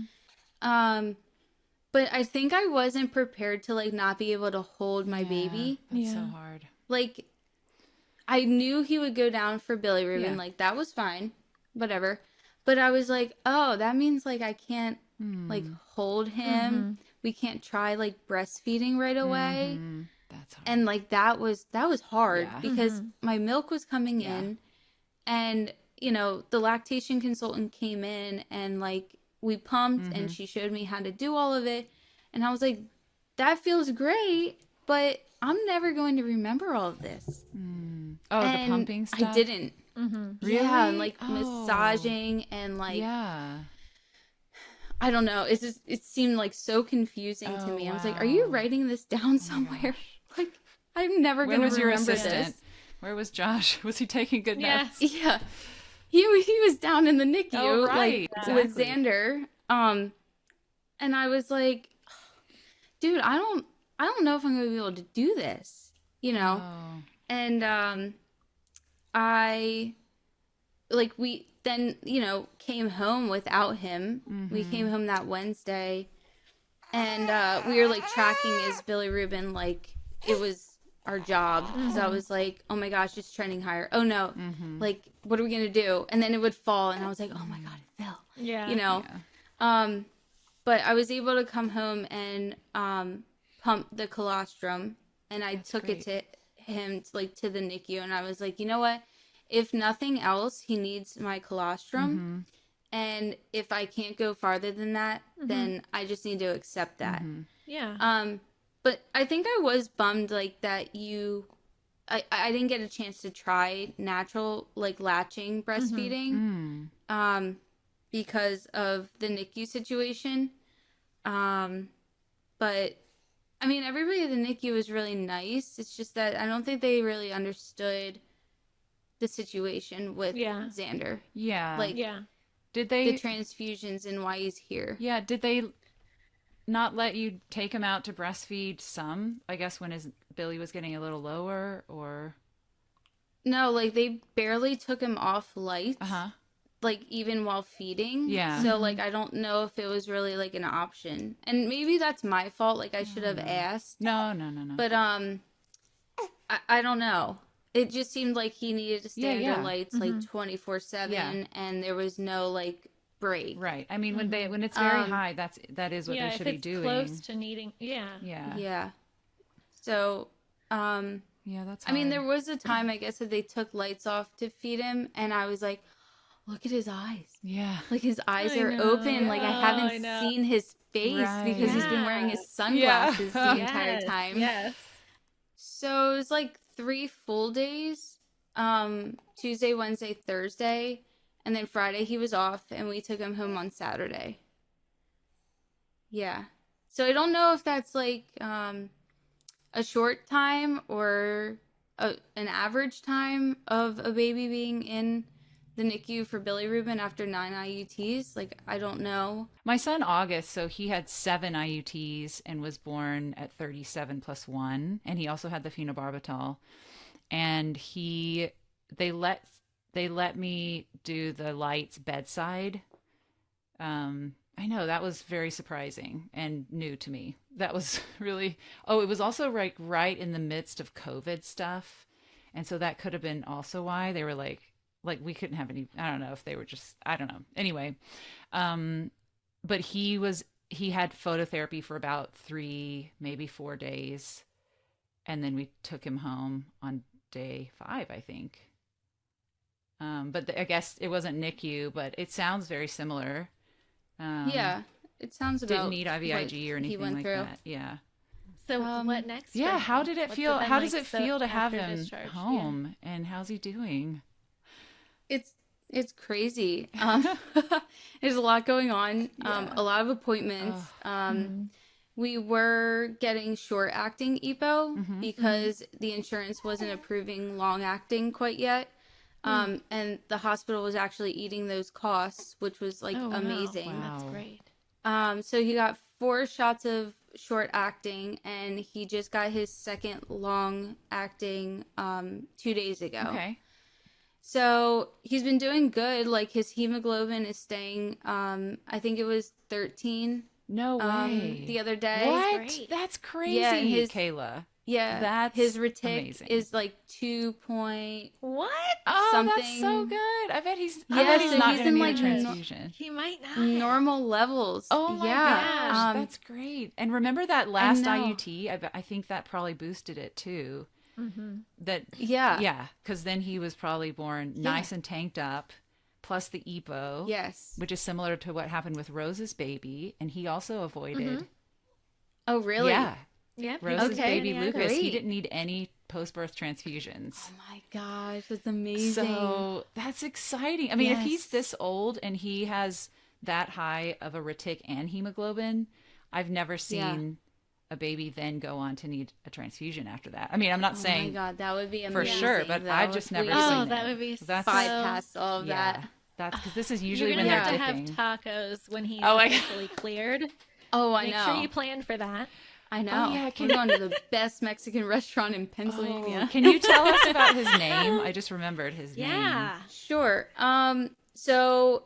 But I think I wasn't prepared to like not be able to hold my baby. That's so hard. Like I knew he would go down for bilirubin. Yeah. Like that was fine, whatever. But I was like, oh, that means like I can't like hold him. We can't try like breastfeeding right away. That's hard. And like that was hard Yeah. because my milk was coming in, and you know the lactation consultant came in and like we pumped and she showed me how to do all of it, and I was like, that feels great, but I'm never going to remember all of this. Oh, And the pumping stuff? I didn't. Really? Yeah, and like Oh. massaging and like Yeah. I don't know. It's just, it seemed like so confusing to Oh, me. I was like, are you wow. writing this down somewhere? Like I'm never Where going was to your remember assistant? this. Where was Josh? Was he taking good Yeah. notes? Yeah. He was down in the NICU Oh, right. like with Exactly. Xander. And I was like, dude, I don't know if I'm going to be able to do this, you know? Oh. And I like we then, you know, came home without him. We came home that Wednesday, and we were like tracking his bilirubin like it was our job, because I was like, oh my gosh, it's trending higher. Oh no, like what are we gonna do? And then it would fall, and I was like, oh my god, it fell. Yeah. You know. Yeah. But I was able to come home and pump the colostrum, and I took it to him to the NICU, and I was like, you know what? If nothing else, he needs my colostrum, and if I can't go farther than that, then I just need to accept that. Yeah. But I think I was bummed like that I didn't get a chance to try natural like latching breastfeeding because of the NICU situation. But I mean, everybody at the NICU was really nice. It's just that I don't think they really understood the situation with Xander. Yeah. Like yeah. Did they? the transfusions and why he's here. Yeah. Did they not let you take him out to breastfeed some? I guess when his Billy was getting a little lower, or. No, like they barely took him off lights. Uh-huh. Like even while feeding. Yeah. So like I don't know if it was really like an option. And maybe that's my fault. Like I should have asked. No. But I don't know. it just seemed like he needed to stay Yeah, under lights like 24/7, Yeah. and there was no like break. Right. I mean, when it's very high, that is what Yeah, they if should be it's doing. close to needing, yeah. Yeah. Yeah. So, Yeah, that's I mean, hard. there was a time, I guess, that they took lights off to feed him, and I was like, look at his eyes. Yeah. Like, his eyes I are know. open. Like, I Oh, haven't I know. seen his face because he's been wearing his sunglasses Yeah. the entire time. Yes. So it was like 3 full days, Tuesday, Wednesday, Thursday, and then Friday he was off, and we took him home on Saturday. Yeah. So I don't know if that's like a short time or an average time of a baby being in the NICU for bilirubin after 9 IUTs. Like, I don't know. My son August, so he had 7 IUTs and was born at 37 plus 1, and he also had the phenobarbital. And they let me do the lights bedside. I know that was very surprising and new to me. That was really, it was also right in the midst of COVID stuff. And so that could have been also why they were like we couldn't have any, I don't know if they were just, I don't know. Anyway, but he had phototherapy for about 3, maybe 4 days. And then we took him home on day 5, I think. But I guess it wasn't NICU, but it sounds very similar. Yeah, it sounds about Didn't need IVIG or anything like that. Yeah. So what next? for Yeah. him? How did it What's feel? been How does like it feel to have after him discharge? Yeah. home? And how's he doing? It's crazy. There's a lot going on. A lot of appointments. We were getting short acting EPO because the insurance wasn't approving long acting quite yet. And the hospital was actually eating those costs, which was like Oh, wow. amazing. That's Wow. great. So he got 4 shots of short acting, and he just got his second long acting 2 days ago. Okay. So he's been doing good. Like, his hemoglobin is staying, I think it was 13 No way. the other day. What? Great. That's crazy, Kayla. Kayla. Yeah. That's his retic amazing. is like 2 point What? Oh, something. that's so good. I bet he's Yeah, so not he's going in, to need like, a transfusion. He might not. normal levels. Oh my yeah. gosh, that's great. And remember that last know. IUT? I think that probably boosted it too. That Yeah. because then he was probably born nice and tanked up, plus the EPO. Yes. Which is similar to what happened with Rose's baby, and he also avoided. Oh, really? Yeah, Yep. Rose's Okay. baby Yeah, Lucas. He great. didn't need any post-birth transfusions. Oh my gosh, that's amazing. So that's exciting. I mean, if he's Yes. this old and he has that high of a retic and hemoglobin, I've never seen a baby then go on to need a transfusion after that. I mean, I'm not Oh my saying god, that would be for amazing. sure, but though, I've if just never we seen Oh, it. that would be That's bypass all of yeah, that. that's because this is You're usually gonna when have they're to have dipping. tacos when he's Oh, I- officially cleared. Oh, I Make know. sure you plan for that. I know. yeah, We're going to the best Mexican restaurant in Pennsylvania. Oh, can you tell us about his name? I just remembered his name. Yeah. Sure. So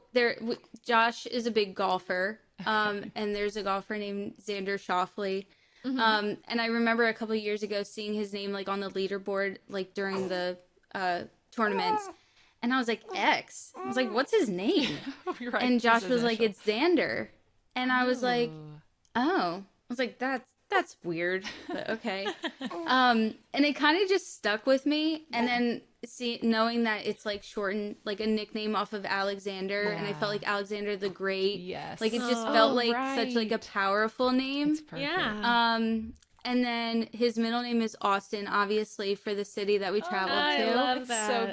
Josh is a big golfer. And there's a golfer named Xander Schauffele. And I remember a couple of years ago seeing his name like on the leaderboard, like during the tournaments. And I was like, X. I was like, what's his name? You're right, And Josh his was like, initials. it's Xander. And I was like, oh. I was like, that's weird, but okay. And it kind of just stuck with me. And then knowing that it's like shortened, like a nickname off of Alexander, and I felt like Alexander the Great. Yes. Like, it just Oh, felt like such like a right. powerful name. It's perfect. Yeah. And then his middle name is Austin, obviously, for the city that we traveled I to. love It's that. so good.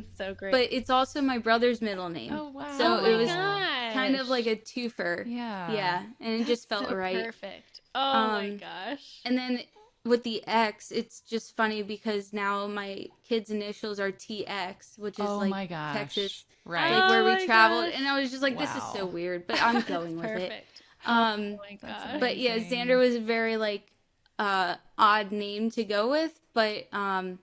That's so great. But it's also my brother's middle name. Oh, wow. So oh it my was gosh. kind of like a twofer. Yeah. Yeah, and it just felt So right. Perfect. Oh my Um, gosh. And then with the X, it's just funny because now my kids' initials are TX, which is Oh like my gosh. Texas, Right. like where Oh my we traveled. gosh. And I was just like, this is Wow. so weird, but I'm going with it. Perfect. Um, Oh my gosh. but yeah, amazing. Xander was a very like odd name to go with, but I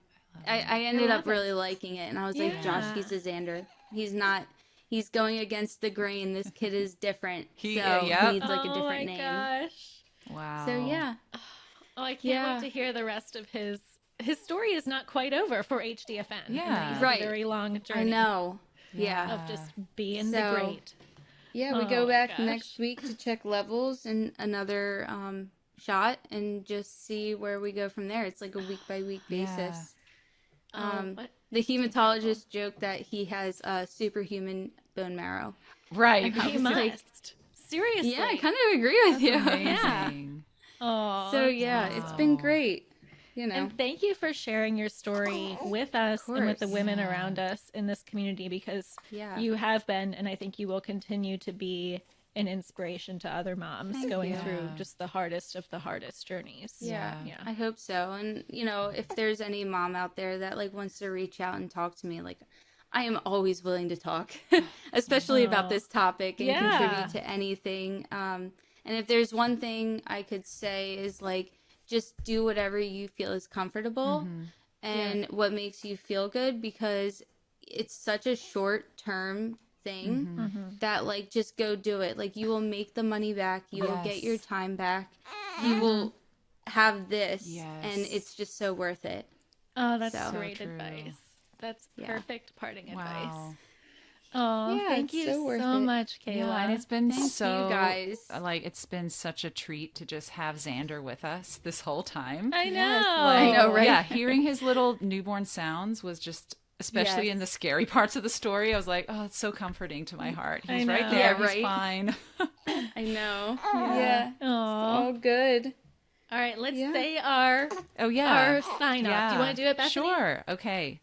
ended love up it. really liking it, and I was like, Josh, Yeah. he's a Xander. He's not. He's going against the grain. This kid is different, He- so yep. he needs like a oh different my name. gosh. Wow. So yeah. Oh, I can't Yeah. wait to hear the rest of his his story is not quite over for HDFN. And Yeah. he has Right. a very long journey. I know. Yeah. Of just being So- the great. Yeah, we Oh go my back gosh. next week to check levels and another shot and just see where we go from there. It's like a week by week basis. What? The hematologist joked that he has superhuman bone marrow. Right. I He was must. like- Seriously. Yeah, I kind of agree with you. Amazing. Oh, So yeah, it's been Wow. great. You know, and thank you for sharing your story with us and with the course. women around us in this community, because Yeah. you have been, and I think you will continue to be, an inspiration to other moms Thank going you. through just the hardest of the hardest journeys. Yeah, Yeah. I hope so. And you know, if there's any mom out there that like wants to reach out and talk to me, like I am always willing to talk, especially Oh. about this topic and Yeah. contribute to anything. And if there's one thing I could say is like just do whatever you feel is comfortable and what makes you feel good, because it's such a short term thing that like just go do it. Like you will make the money back, you will get your Yes. time back, you will have this, Yes. and it's just so worth it. Oh, that's So great true. advice. That's Yeah. perfect parting advice. Wow. Oh, Yeah, thank it's you so worth so it. much, Kayla. Yeah, and it's been Thank you, so guys. like it's been such a treat to just have Xander with us this whole time. I know. Yes, I know, right? Yeah, hearing his little newborn sounds was just, especially Yes. in the scary parts of the story, I was like, oh, it's so comforting to my heart. He's right know. there. Yeah, He's right? fine. I know. Yeah. Aw. All good. All right, let's Yeah. say our Oh, yeah. sign off. Do you want to do it, Bethany? Sure. Okay.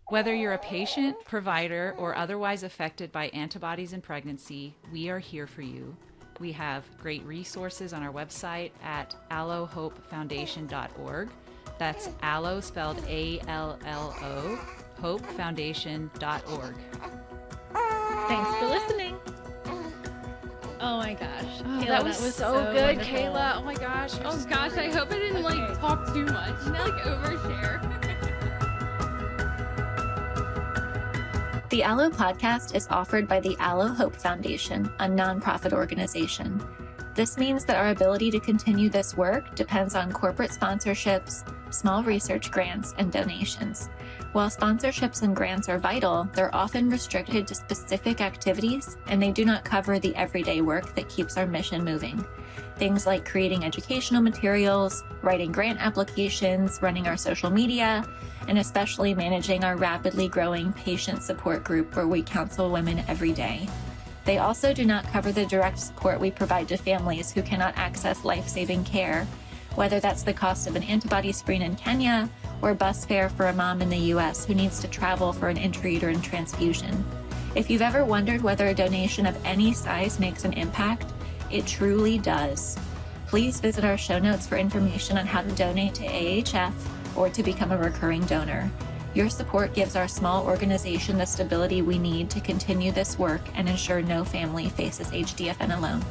Whether you're a patient, provider, or otherwise affected by antibodies in pregnancy, we are here for you. We have great resources on our website at allohopefoundation.org. That's allo spelled ALLO, hopefoundation.org. Thanks for listening. Oh my gosh. Kayla, that was so good, wonderful. Kayla. Oh my gosh. you're Oh just- gosh, I hope I didn't Okay. like talk too much. Like overshare. The Allo podcast is offered by the Allo Hope Foundation, a nonprofit organization. This means that our ability to continue this work depends on corporate sponsorships, small research grants, and donations. While sponsorships and grants are vital, they're often restricted to specific activities, and they do not cover the everyday work that keeps our mission moving. Things like creating educational materials, writing grant applications, running our social media, and especially managing our rapidly growing patient support group where we counsel women every day. They also do not cover the direct support we provide to families who cannot access life-saving care, whether that's the cost of an antibody screen in Kenya or bus fare for a mom in the US who needs to travel for an intrauterine transfusion. If you've ever wondered whether a donation of any size makes an impact, it truly does. Please visit our show notes for information on how to donate to AHF or to become a recurring donor. Your support gives our small organization the stability we need to continue this work and ensure no family faces HDFN alone.